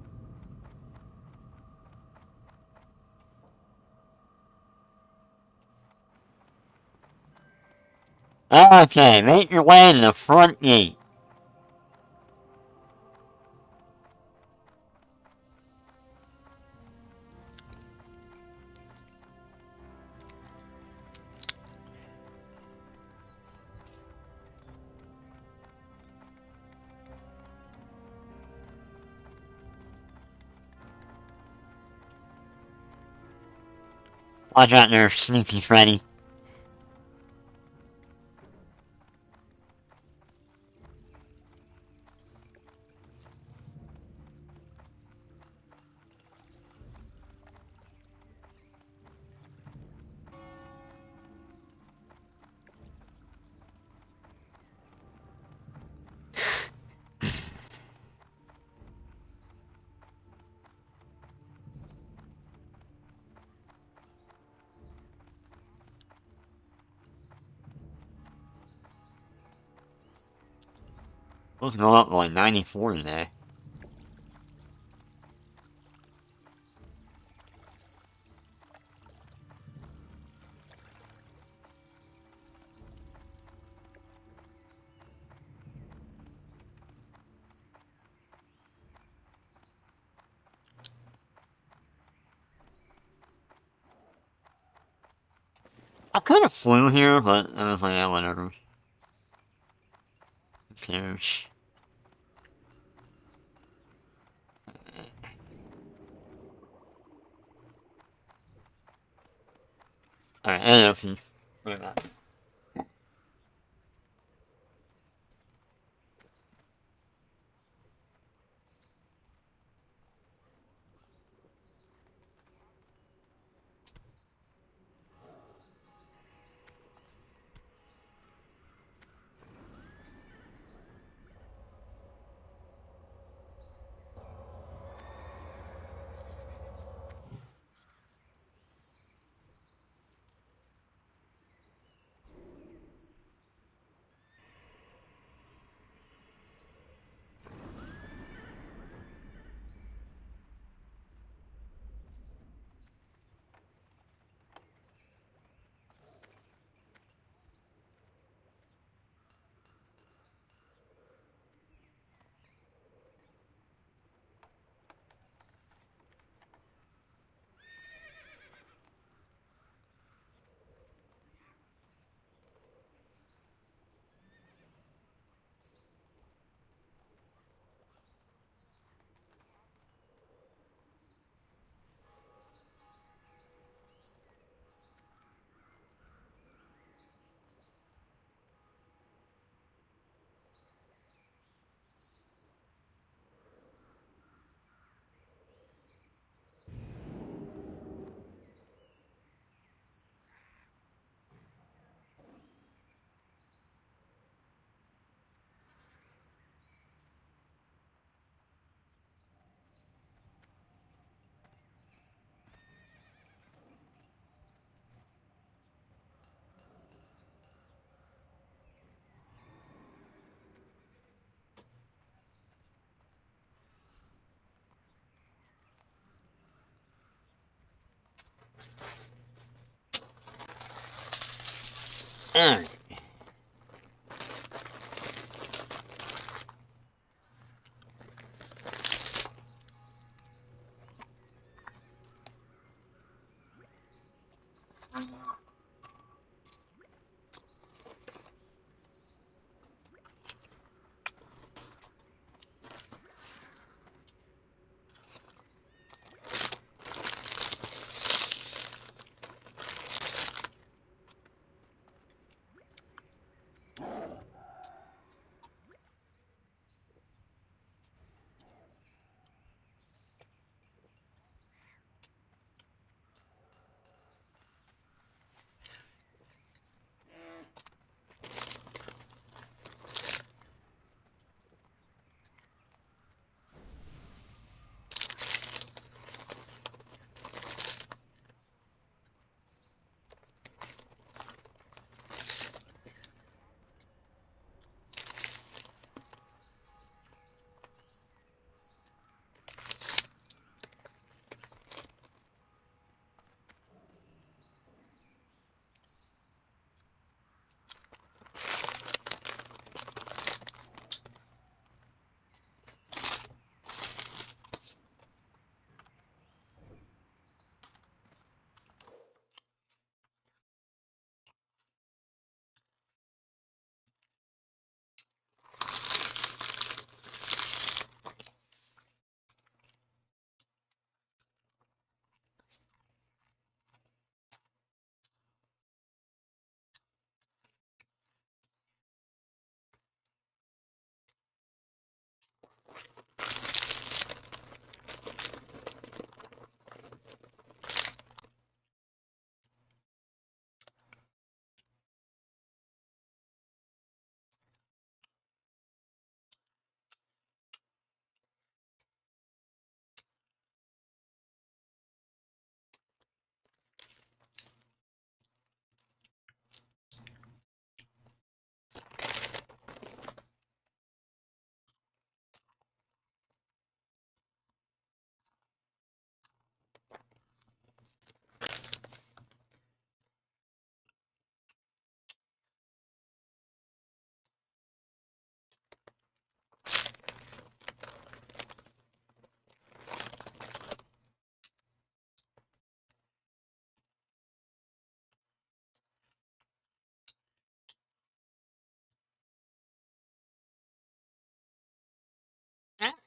S1: Okay, make your way to the front gate. Watch out there, Sneaky Freddy. Supposed to go up to like 94 today. I could have flew here, but I was like, yeah, whatever. Who cares? Alright, NLC. Wait a minute. Alright.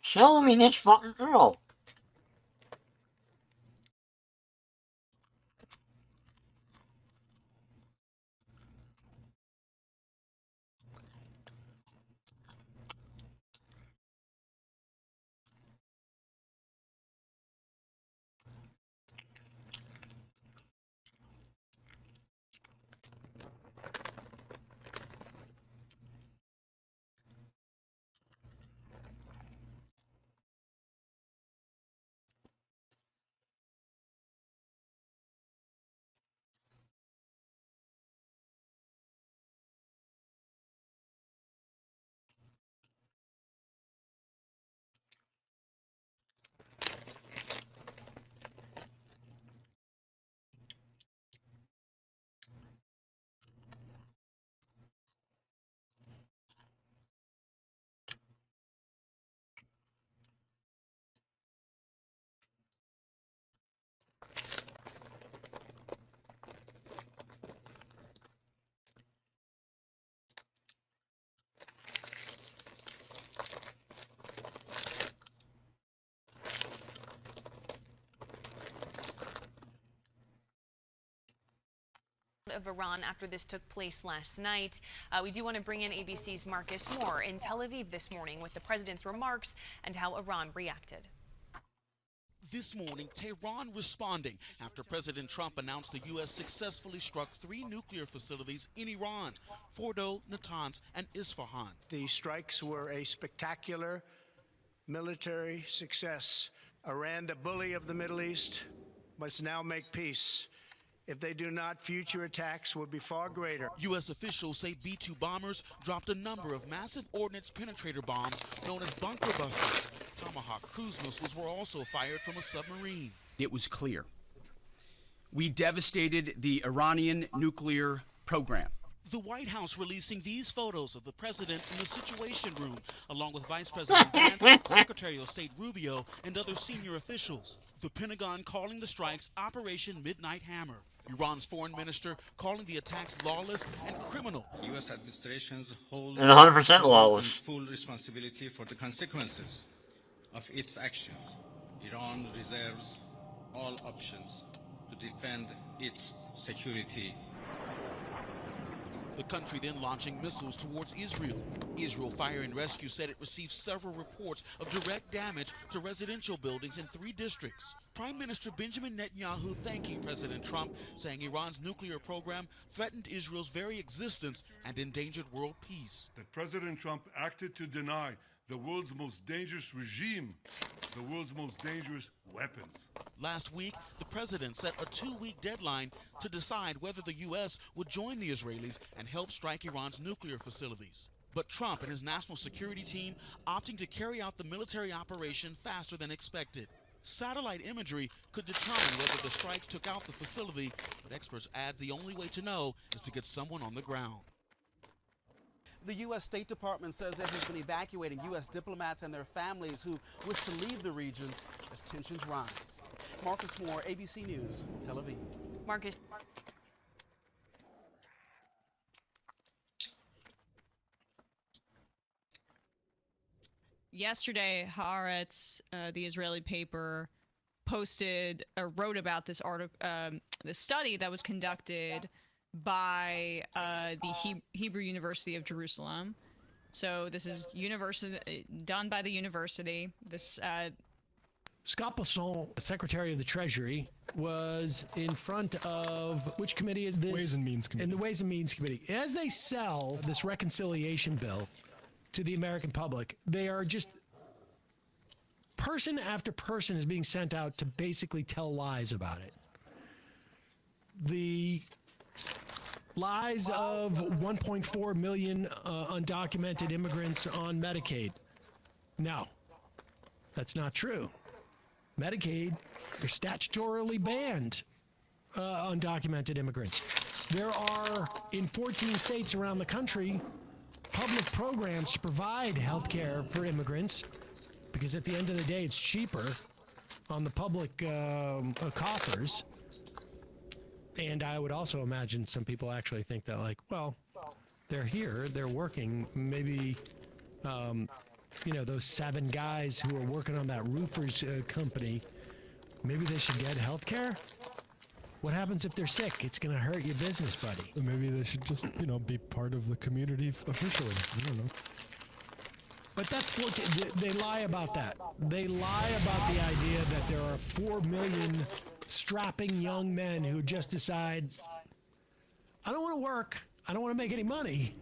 S1: Show me this fucking girl.
S7: Of Iran after this took place last night. We do want to bring in ABC's Marcus Moore in Tel Aviv this morning with the president's remarks and how Iran reacted.
S8: This morning, Tehran responding after President Trump announced the U.S. successfully struck 3 nuclear facilities in Iran, Fordo, Natanz, and Isfahan.
S9: The strikes were a spectacular military success. Iran, the bully of the Middle East, must now make peace. If they do not, future attacks will be far greater.
S8: U.S. officials say B-2 bombers dropped a number of massive ordnance penetrator bombs known as bunker busters. Tomahawk cruise missiles were also fired from a submarine.
S10: It was clear. We devastated the Iranian nuclear program.
S8: The White House releasing these photos of the president in the Situation Room, along with Vice President Vance, Secretary of State Rubio, and other senior officials. The Pentagon calling the strikes Operation Midnight Hammer. Iran's foreign minister calling the attacks lawless and criminal.
S11: U.S. administrations hold
S1: And 100% lawless.
S11: full responsibility for the consequences of its actions. Iran reserves all options to defend its security.
S8: The country then launching missiles towards Israel. Israel Fire and Rescue said it received several reports of direct damage to residential buildings in 3 districts. Prime Minister Benjamin Netanyahu thanking President Trump, saying Iran's nuclear program threatened Israel's very existence and endangered world peace.
S12: That President Trump acted to deny the world's most dangerous regime, the world's most dangerous weapons.
S8: Last week, the president set a 2-week deadline to decide whether the U.S. would join the Israelis and help strike Iran's nuclear facilities. But Trump and his national security team opting to carry out the military operation faster than expected. Satellite imagery could determine whether the strikes took out the facility, but experts add the only way to know is to get someone on the ground.
S13: The U.S. State Department says it has been evacuating U.S. diplomats and their families who wish to leave the region as tensions rise. Marcus Moore, ABC News, Tel Aviv.
S7: Marcus.
S14: Yesterday, Haaretz, the Israeli paper, wrote about this this study that was conducted by the Hebrew University of Jerusalem. So this is done by the university. This
S15: Scott Besson, Secretary of the Treasury, was in front of which committee is this?
S2: Ways and Means Committee.
S15: In the Ways and Means Committee. As they sell this reconciliation bill to the American public, they are just person after person is being sent out to basically tell lies about it. The lies of 1.4 million undocumented immigrants on Medicaid. No, that's not true. Medicaid, they're statutorily banned undocumented immigrants. There are, in 14 states around the country, public programs to provide health care for immigrants, because at the end of the day, it's cheaper on the public coffers. And I would also imagine some people actually think that, like, well, they're here, they're working, maybe those 7 guys who are working on that roofers company, maybe they should get health care? What happens if they're sick? It's going to hurt your business, buddy.
S16: Maybe they should just, be part of the community officially. I don't know.
S15: But that's they lie about that. They lie about the idea that there are 4 million strapping young men who just decide, I don't want to work, I don't want to make any money,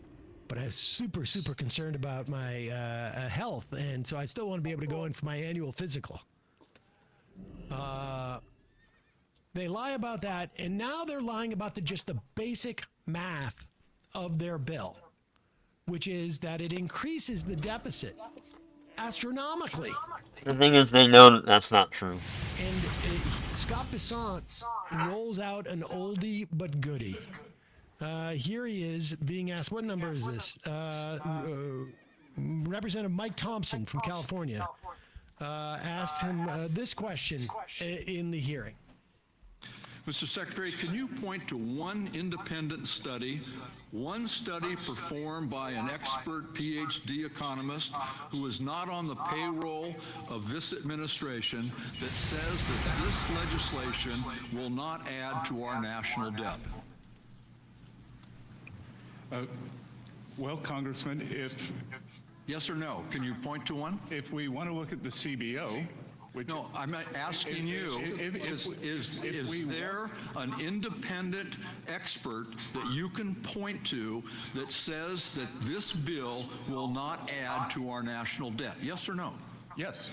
S15: but I'm super, super concerned about my health, and so I still want to be able to go in for my annual physical. They lie about that, and now they're lying about just the basic math of their bill, which is that it increases the deficit astronomically.
S1: The thing is, they know that that's not true.
S15: And Scott Bessant rolls out an oldie but goodie. Here he is being asked, what number is this? Representative Mike Thompson from California asked him this question in the hearing.
S17: Mr. Secretary, can you point to one independent study, one study performed by an expert PhD economist who is not on the payroll of this administration that says that this legislation will not add to our national debt?
S18: Well, Congressman, if...
S17: Yes or no? Can you point to one?
S18: If we want to look at the CBO...
S17: No, I'm asking you, is there an independent expert that you can point to that says that this bill will not add to our national debt? Yes or no?
S18: Yes.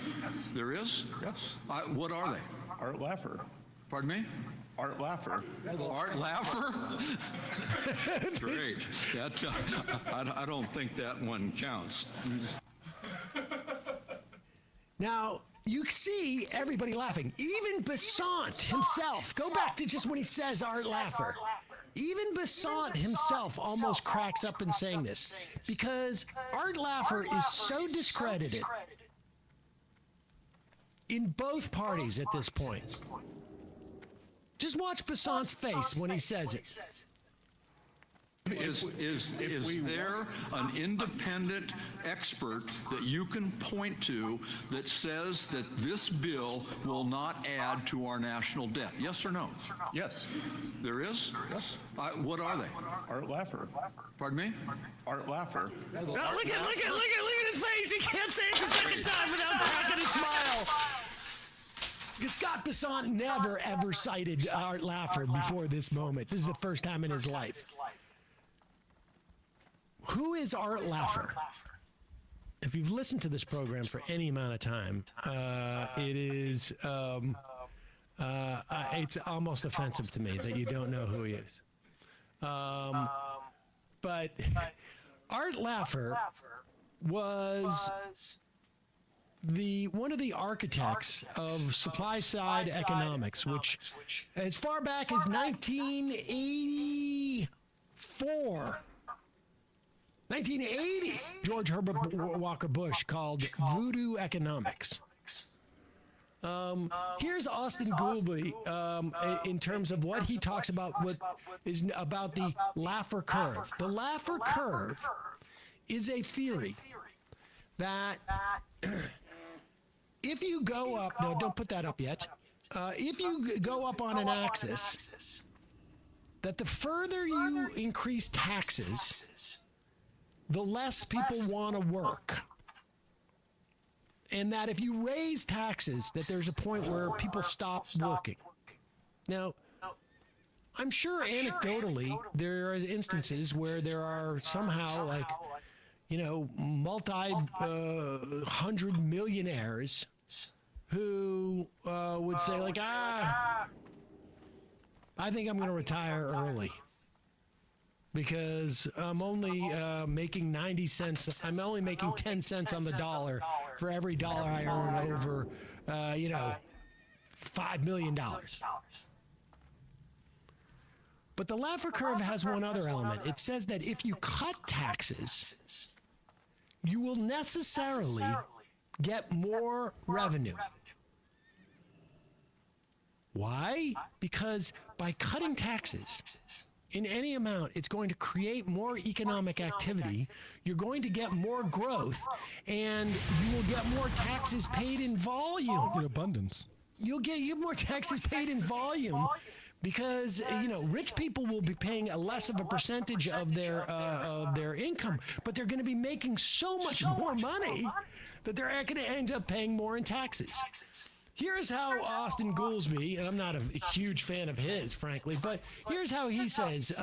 S17: There is?
S18: Yes.
S17: What are they?
S18: Art Laffer.
S17: Pardon me?
S18: Art Laffer.
S17: Art Laffer? Great. That, I don't think that one counts.
S15: Now, you see everybody laughing. Even Bessant himself. Go back to just when he says Art Laffer. Even Bessant himself almost cracks up in saying this because Art Laffer is so discredited in both parties at this point. Just watch Bessant's face when he says it.
S17: Is there an independent expert that you can point to that says that this bill will not add to our national debt? Yes or no?
S18: Yes.
S17: There is?
S18: Yes.
S17: What are they?
S18: Art Laffer.
S17: Pardon me?
S18: Art Laffer.
S15: Look at his face. He can't say it the second time without cracking a smile. Because Scott Bessant never, ever cited Art Laffer before this moment. This is the first time in his life. Who is Art Laffer? If you've listened to this program for any amount of time, it is it's almost offensive to me that you don't know who he is. But Art Laffer was one of the architects of supply-side economics, which as far back as 1984. 1980, George Herbert Walker Bush called voodoo economics. Here's Austin Goolby in terms of what he talks about, what is about the Laffer curve. The Laffer curve is a theory that if you go up, no, don't put that up yet. If you go up on an axis, that the further you increase taxes, the less people want to work. And that if you raise taxes, that there's a point where people stop working. Now, I'm sure anecdotally there are instances where there are somehow multi-hundred millionaires who would say I think I'm going to retire early. Because I'm only making 90 cents. I'm only making 10 cents on the dollar for every dollar I earn over, $5 million. But the Laffer curve has one other element. It says that if you cut taxes, you will necessarily get more revenue. Why? Because by cutting taxes, in any amount, it's going to create more economic activity. You're going to get more growth, and you will get more taxes paid in volume.
S16: In abundance.
S15: You'll get more taxes paid in volume because rich people will be paying a less of a percentage of their income, but they're going to be making so much more money that they're going to end up paying more in taxes. Here's how Austin Goolsbee, and I'm not a huge fan of his, frankly, but here's how he says.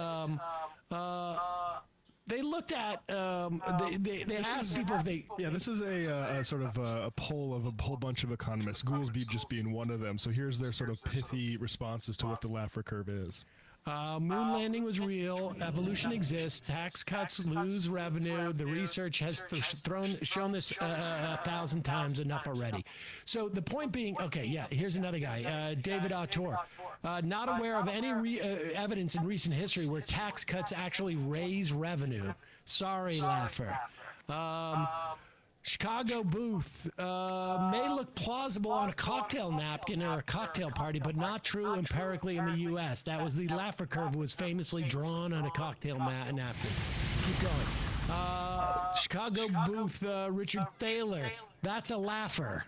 S15: They looked at, they asked people if they...
S16: Yeah, this is a sort of a poll of a whole bunch of economists, Goolsbee just being one of them. So here's their sort of pithy responses to what the Laffer curve is.
S15: Moon landing was real. Evolution exists. Tax cuts lose revenue. The research has shown this 1,000 times enough already. So the point being, okay, yeah, here's another guy, David Autor. Not aware of any evidence in recent history where tax cuts actually raise revenue. Sorry, Laffer. Chicago Booth may look plausible on a cocktail napkin or a cocktail party, but not true empirically in the U.S. That was the Laffer curve was famously drawn on a cocktail napkin. Keep going. Chicago Booth, Richard Thaler. That's a Laffer.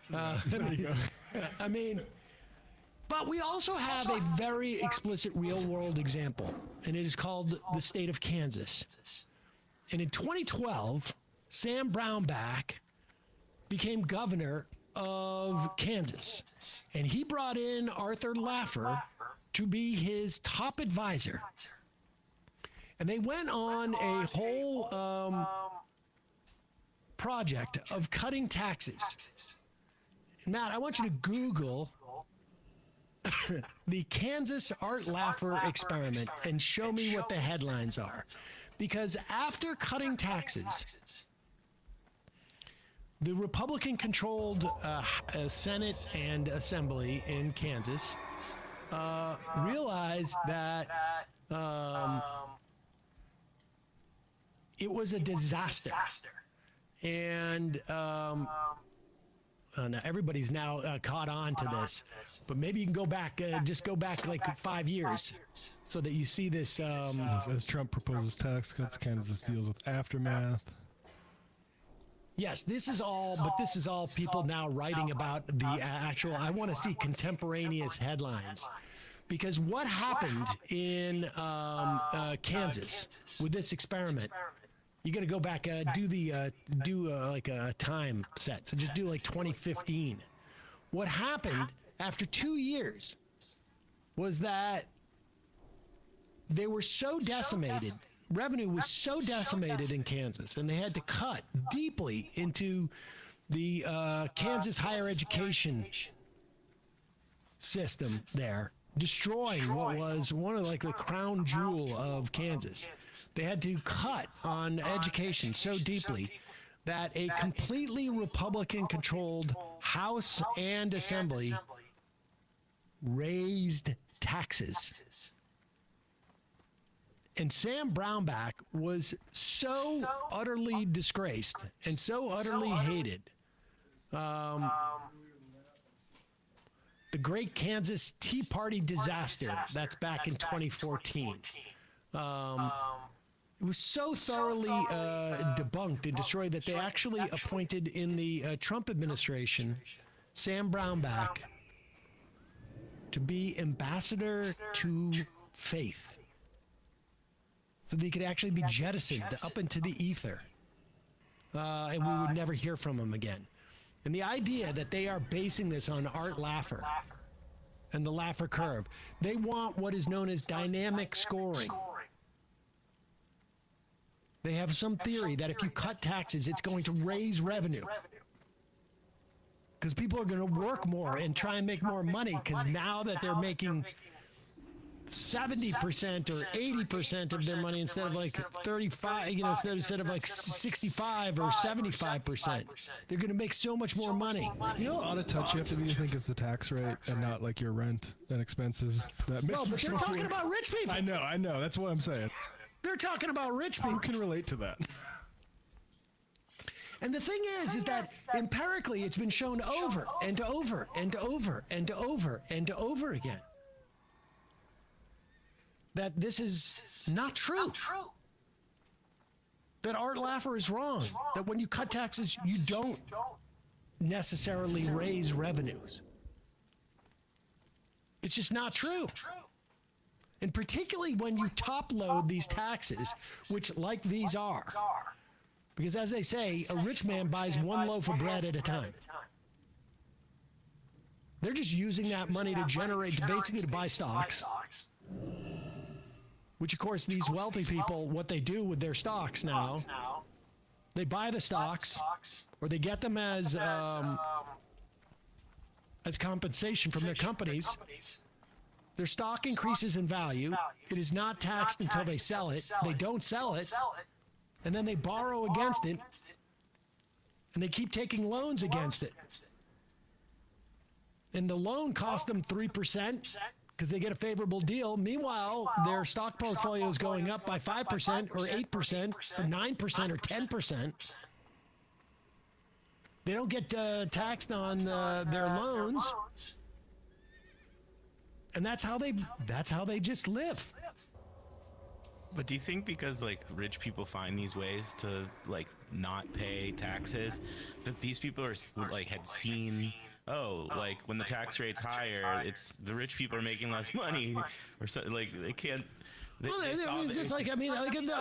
S15: I mean, but we also have a very explicit real-world example, and it is called the state of Kansas. And in 2012, Sam Brownback became governor of Kansas, and he brought in Arthur Laffer to be his top advisor. And they went on a whole project of cutting taxes. And Matt, I want you to Google the Kansas Art Laffer experiment and show me what the headlines are. Because after cutting taxes, the Republican-controlled Senate and Assembly in Kansas realized that it was a disaster. And now everybody's now caught on to this. But maybe you can go back, just go back like 5 years so that you see this.
S16: As Trump proposes tax cuts, Kansas deals with aftermath.
S15: Yes, this is all people now writing about the actual. I want to see contemporaneous headlines, because what happened in Kansas with this experiment? You got to go back, do like a time set. So just do like 2015. What happened after 2 years was that they were so decimated. Revenue was so decimated in Kansas, and they had to cut deeply into the Kansas higher education system there, destroying what was one of like the crown jewel of Kansas. They had to cut on education so deeply that a completely Republican-controlled House and Assembly raised taxes. And Sam Brownback was so utterly disgraced and so utterly hated. The Great Kansas Tea Party disaster, that's back in 2014. It was so thoroughly debunked and destroyed that they actually appointed in the Trump administration Sam Brownback to be ambassador to faith, so that he could actually be jettisoned up into the ether, and we would never hear from him again. And the idea that they are basing this on Art Laffer and the Laffer curve, they want what is known as dynamic scoring. They have some theory that if you cut taxes, it's going to raise revenue, because people are going to work more and try and make more money, because now that they're making 70% or 80% of their money instead of like 35, instead of like 65 or 75%, they're going to make so much more money.
S16: You know, out of touch you have to be to think it's the tax rate and not like your rent and expenses.
S15: Well, but they're talking about rich people.
S16: I know. That's what I'm saying.
S15: They're talking about rich people.
S16: Who can relate to that?
S15: And the thing is that empirically it's been shown over and over and over and over and over again that this is not true. That Art Laffer is wrong. That when you cut taxes, you don't necessarily raise revenues. It's just not true. And particularly when you top load these taxes, which like these are. Because as they say, a rich man buys one loaf of bread at a time. They're just using that money to generate, basically to buy stocks. Which, of course, these wealthy people, what they do with their stocks now, they buy the stocks, or they get them as compensation from their companies. Their stock increases in value. It is not taxed until they sell it. They don't sell it, and then they borrow against it, and they keep taking loans against it. And the loan costs them 3%. Because they get a favorable deal. Meanwhile, their stock portfolio is going up by 5% or 8% or 9% or 10%. They don't get taxed on their loans. And that's how they just live.
S19: But do you think because like rich people find these ways to like not pay taxes, that these people are like had seen, oh, like when the tax rate's higher, it's the rich people are making less money, or something, like they can't.
S15: Well, it's like,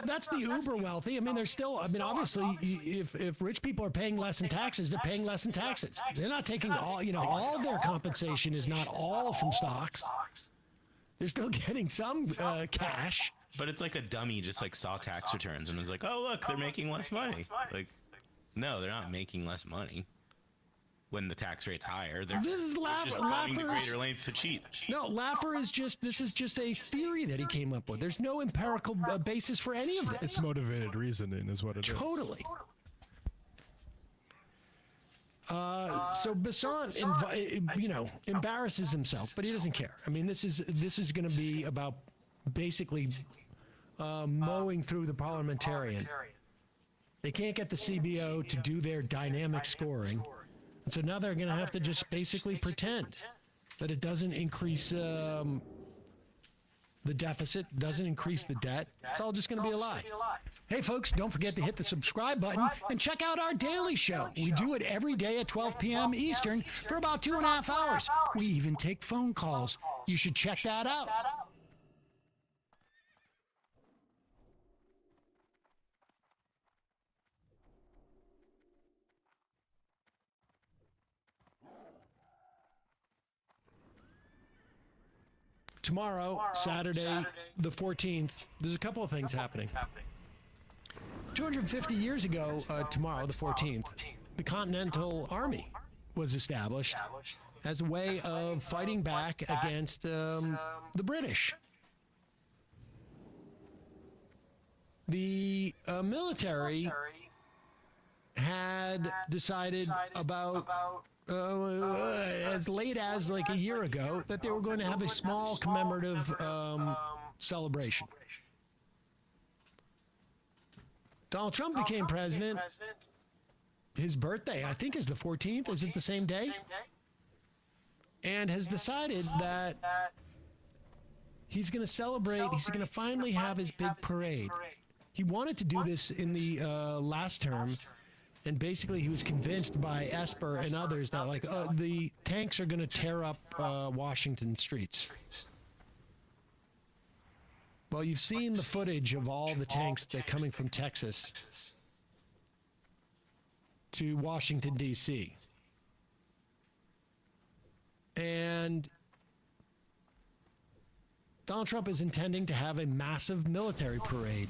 S15: that's the uber wealthy. I mean, they're still, obviously, if rich people are paying less in taxes, they're paying less in taxes. They're not taking all their compensation is not all from stocks. They're still getting some cash.
S19: But it's like a dummy just like saw tax returns and was like, oh, look, they're making less money. Like, no, they're not making less money. When the tax rate's higher, they're just going to greater lengths to cheat.
S15: No, Laffer is this is just a theory that he came up with. There's no empirical basis for any of this.
S16: It's motivated reasoning is what it is.
S15: Totally. So Basant, embarrasses himself, but he doesn't care. I mean, this is going to be about basically mowing through the parliamentarian. They can't get the CBO to do their dynamic scoring. And so now they're going to have to just basically pretend that it doesn't increase the deficit, doesn't increase the debt. It's all just going to be a lie. Hey, folks, don't forget to hit the subscribe button and check out our daily show. We do it every day at 12 p.m. Eastern for about 2.5 hours. We even take phone calls. You should check that out. Tomorrow, Saturday, the 14th, there's a couple of things happening. 250 years ago, tomorrow, the 14th, the Continental Army was established as a way of fighting back against the British. The military had decided about as late as like a year ago that they were going to have a small commemorative celebration. Donald Trump became president. His birthday, I think, is the 14th. Is it the same day? And has decided that he's going to celebrate. He's going to finally have his big parade. He wanted to do this in the last term. And basically, he was convinced by Esper and others that, like, the tanks are going to tear up Washington streets. Well, you've seen the footage of all the tanks that are coming from Texas to Washington, D.C. And Donald Trump is intending to have a massive military parade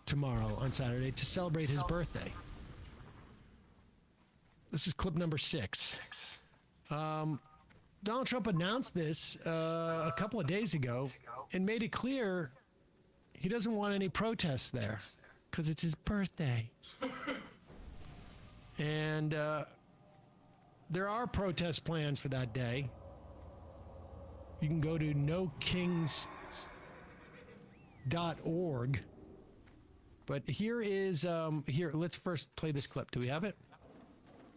S15: tomorrow on Saturday to celebrate his birthday. This is clip number 6. Donald Trump announced this a couple of days ago and made it clear he doesn't want any protests there because it's his birthday. And there are protests planned for that day. You can go to nokings.org. But here is, let's first play this clip. Do we have it?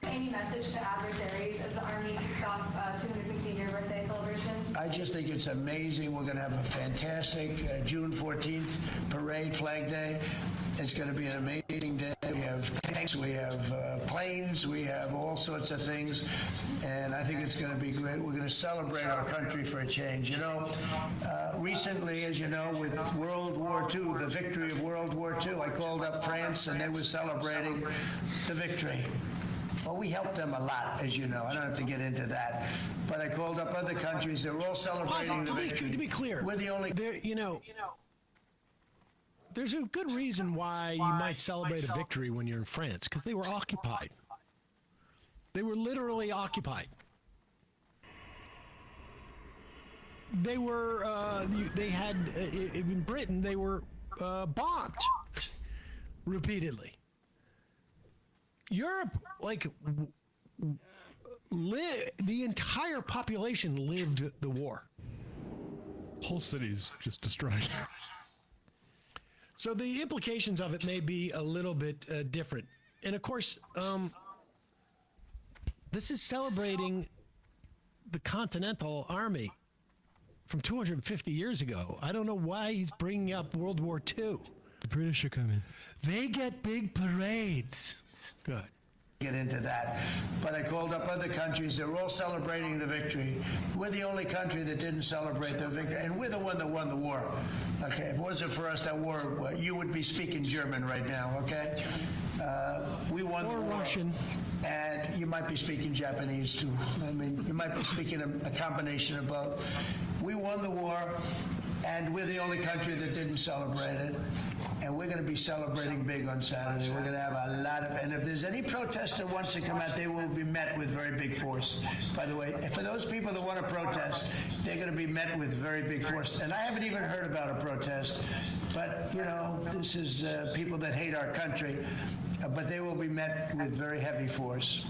S20: Any message to adversaries as the Army kicks off 215-year birthday celebration?
S9: I just think it's amazing. We're going to have a fantastic June 14th parade, Flag Day. It's going to be an amazing day. We have tanks, we have planes, we have all sorts of things, and I think it's going to be great. We're going to celebrate our country for a change. You know, recently, as you know, with World War II, the victory of World War II, I called up France, and they were celebrating the victory. Well, we helped them a lot, as you know. I don't have to get into that. But I called up other countries. They're all celebrating the victory.
S15: To be clear,
S9: we're the only...
S15: There's a good reason why you might celebrate a victory when you're in France, because they were occupied. They were literally occupied. They were, they had, in Britain, they were bombed repeatedly. Europe, like, the entire population lived the war.
S16: Whole cities just destroyed.
S15: So the implications of it may be a little bit different. And of course, this is celebrating the Continental Army from 250 years ago. I don't know why he's bringing up World War II.
S16: The British are coming.
S15: They get big parades. Good.
S9: Get into that. But I called up other countries. They're all celebrating the victory. We're the only country that didn't celebrate the victory. And we're the one that won the war. Okay, if it wasn't for us, that war, you would be speaking German right now, okay? We won the war.
S15: Russian.
S9: And you might be speaking Japanese, too. I mean, you might be speaking a combination of both. We won the war, and we're the only country that didn't celebrate it. And we're going to be celebrating big on Saturday. We're going to have a lot of, and if there's any protest that wants to come out, they will be met with very big force. By the way, for those people that want to protest, they're going to be met with very big force. And I haven't even heard about a protest, but, you know, this is people that hate our country, but they will be met with very heavy force.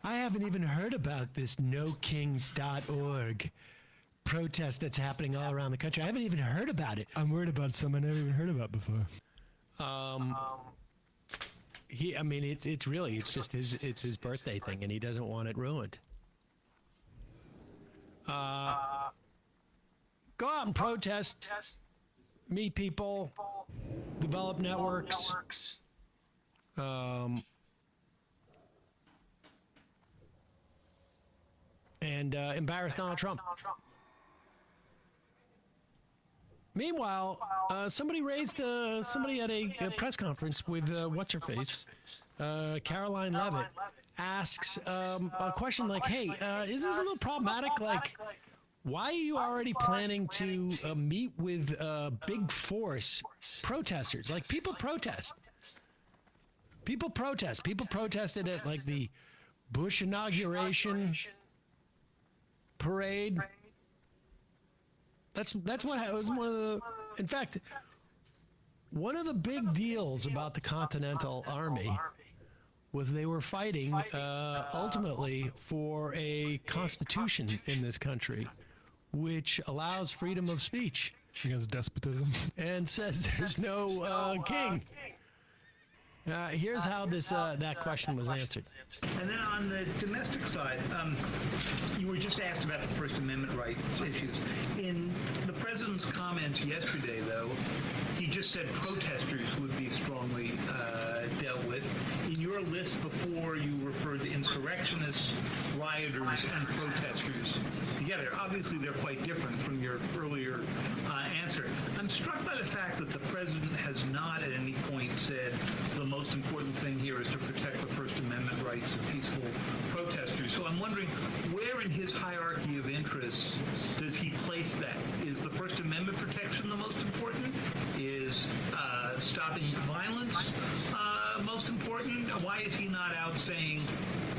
S15: I haven't even heard about this NoKings.org protest that's happening all around the country. I haven't even heard about it.
S16: I'm worried about some I never even heard about before.
S15: I mean, it's really, it's just his birthday thing, and he doesn't want it ruined. Go out and protest, meet people, develop networks, and embarrass Donald Trump. Meanwhile, somebody at a press conference with what's-her-face, Caroline Leavitt, asks a question like, hey, is this a little problematic? Like, why are you already planning to meet with big force protesters? Like, people protest. People protest. People protested at, like, the Bush inauguration parade. That's what was one of the. In fact, one of the big deals about the Continental Army was they were fighting ultimately for a constitution in this country, which allows freedom of speech
S16: against despotism and
S15: says there's no king. Here's how that question was answered.
S20: And then on the domestic side, you were just asked about the First Amendment rights issues. In the president's comments yesterday, though, he just said protesters would be strongly dealt with. In your list before, you referred to insurrectionists, rioters, and protesters together. Obviously, they're quite different from your earlier answer. I'm struck by the fact that the president has not at any point said the most important thing here is to protect the First Amendment rights of peaceful protesters. So I'm wondering, where in his hierarchy of interests does he place that? Is the First Amendment protection the most important? Is stopping violence most important? Why is he not out saying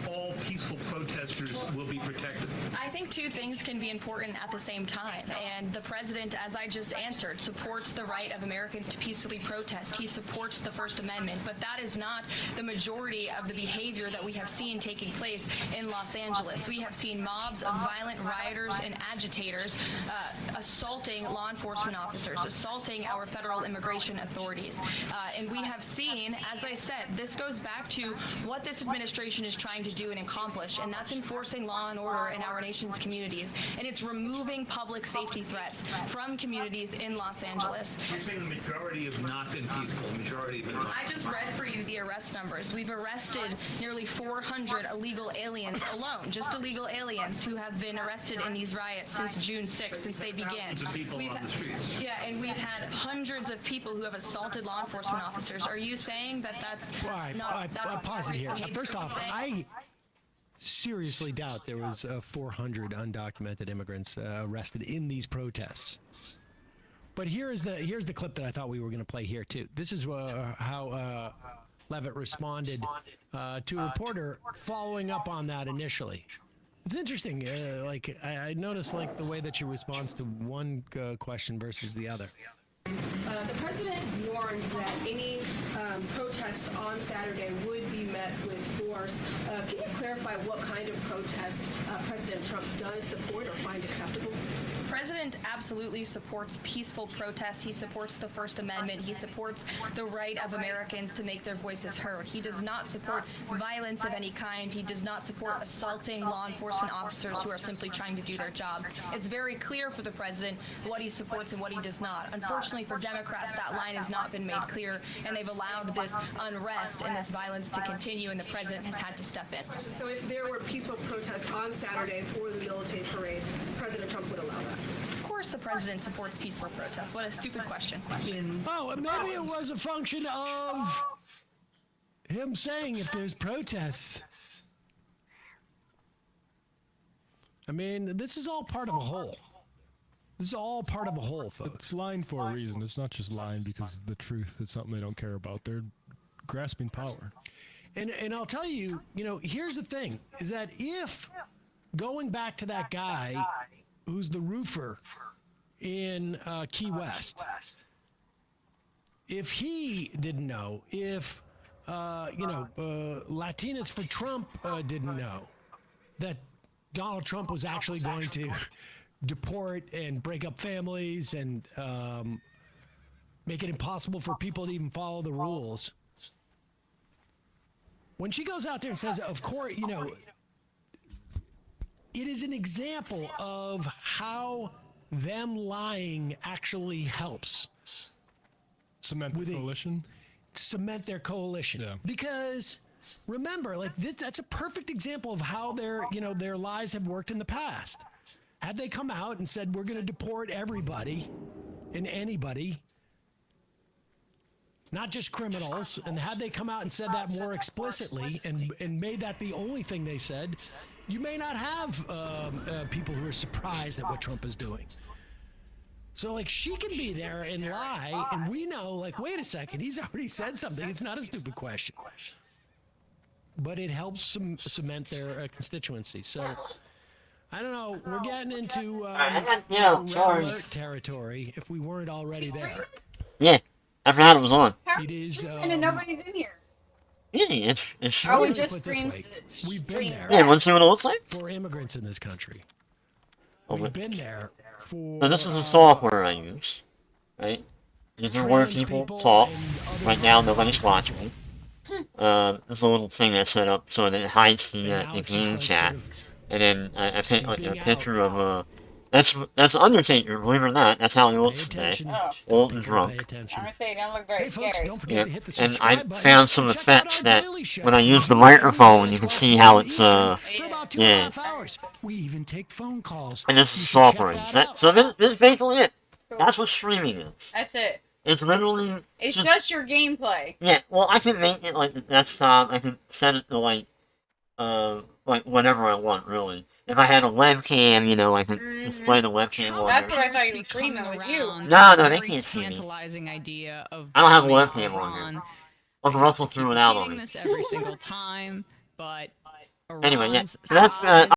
S20: all peaceful protesters will be protected?
S21: I think two things can be important at the same time. And the president, as I just answered, supports the right of Americans to peacefully protest. He supports the First Amendment. But that is not the majority of the behavior that we have seen taking place in Los Angeles. We have seen mobs of violent rioters and agitators assaulting law enforcement officers, assaulting our federal immigration authorities. And we have seen, as I said, this goes back to what this administration is trying to do and accomplish. and that's enforcing law and order in our nation's communities, and it's removing public safety threats from communities in Los Angeles.
S20: You're saying the majority have not been peaceful, the majority have been hostile.
S21: I just read for you the arrest numbers. We've arrested nearly 400 illegal aliens alone, just illegal aliens who have been arrested in these riots since June 6th, since they began. Yeah, and we've had hundreds of people who have assaulted law enforcement officers. Are you saying that that's not...
S15: Pause it here. First off, I seriously doubt there was 400 undocumented immigrants arrested in these protests. But here's the clip that I thought we were going to play here too. This is how Levitt responded to a reporter following up on that initially. It's interesting. Like I noticed, like the way that she responds to one question versus the other.
S4: The president warned that any protests on Saturday would be met with force. Can you clarify what kind of protest President Trump does support or find acceptable?
S21: The president absolutely supports peaceful protests. He supports the First Amendment. He supports the right of Americans to make their voices heard. He does not support violence of any kind. He does not support assaulting law enforcement officers who are simply trying to do their job. It's very clear for the president what he supports and what he does not. Unfortunately for Democrats, that line has not been made clear, and they've allowed this unrest and this violence to continue, and the president has had to step in.
S4: So if there were peaceful protests on Saturday for the military parade, President Trump would allow that?
S21: Of course the president supports peaceful protests. What a stupid question.
S15: Oh, maybe it was a function of him saying if there's protests. I mean, this is all part of a whole. This is all part of a whole, folks.
S16: It's lying for a reason. It's not just lying because the truth is something they don't care about. They're grasping power.
S15: And I'll tell you, here's the thing, is that if, going back to that guy who's the roofer in Key West, if he didn't know, if, Latinas for Trump didn't know that Donald Trump was actually going to deport and break up families and make it impossible for people to even follow the rules. When she goes out there and says, of course, it is an example of how them lying actually helps.
S16: Cement the coalition?
S15: Cement their coalition.
S16: Yeah.
S15: Because remember, that's a perfect example of how their lies have worked in the past. Had they come out and said, we're going to deport everybody and anybody, not just criminals, and had they come out and said that more explicitly and made that the only thing they said, you may not have people who are surprised at what Trump is doing. So, she can be there and lie, and we know, wait a second, he's already said something. It's not a stupid question. But it helps cement their constituency. So, I don't know. We're getting into red alert territory if we weren't already there.
S1: Yeah, I forgot it was on.
S22: It is. And nobody's in here.
S1: Yeah, it's
S22: Oh, we just
S15: We've been there.
S1: Yeah, want to see what it looks like?
S15: For immigrants in this country.
S1: Oh,
S15: We've been there for...
S1: So this is the software I use, right? These are where people talk. Right now, nobody's watching me. There's a little thing that's set up so that it hides the game chat. And then I pick a picture of that's Undertaker, believe it or not. That's how he looks today. Old and drunk.
S22: I'm gonna say, don't look very scary.
S1: Yeah. And I found some effects that when I use the microphone, you can see how it's yeah.
S15: We even take phone calls.
S1: And this is software. So this is basically it. That's what streaming is.
S22: That's it.
S1: It's literally.
S22: It's just your gameplay.
S1: Yeah. Well, I can make it like the desktop. I can set it to like whatever I want, really. If I had a webcam, I could display the webcam on
S22: That's
S1: there.
S22: what I thought you were streaming was you.
S1: No, they can't see me.
S14: Tantalizing idea of
S1: I don't have a webcam on here. Uncle Russell threw it out on me.
S14: this every single time, but
S1: Anyway, yeah.
S14: Iran's
S1: So that's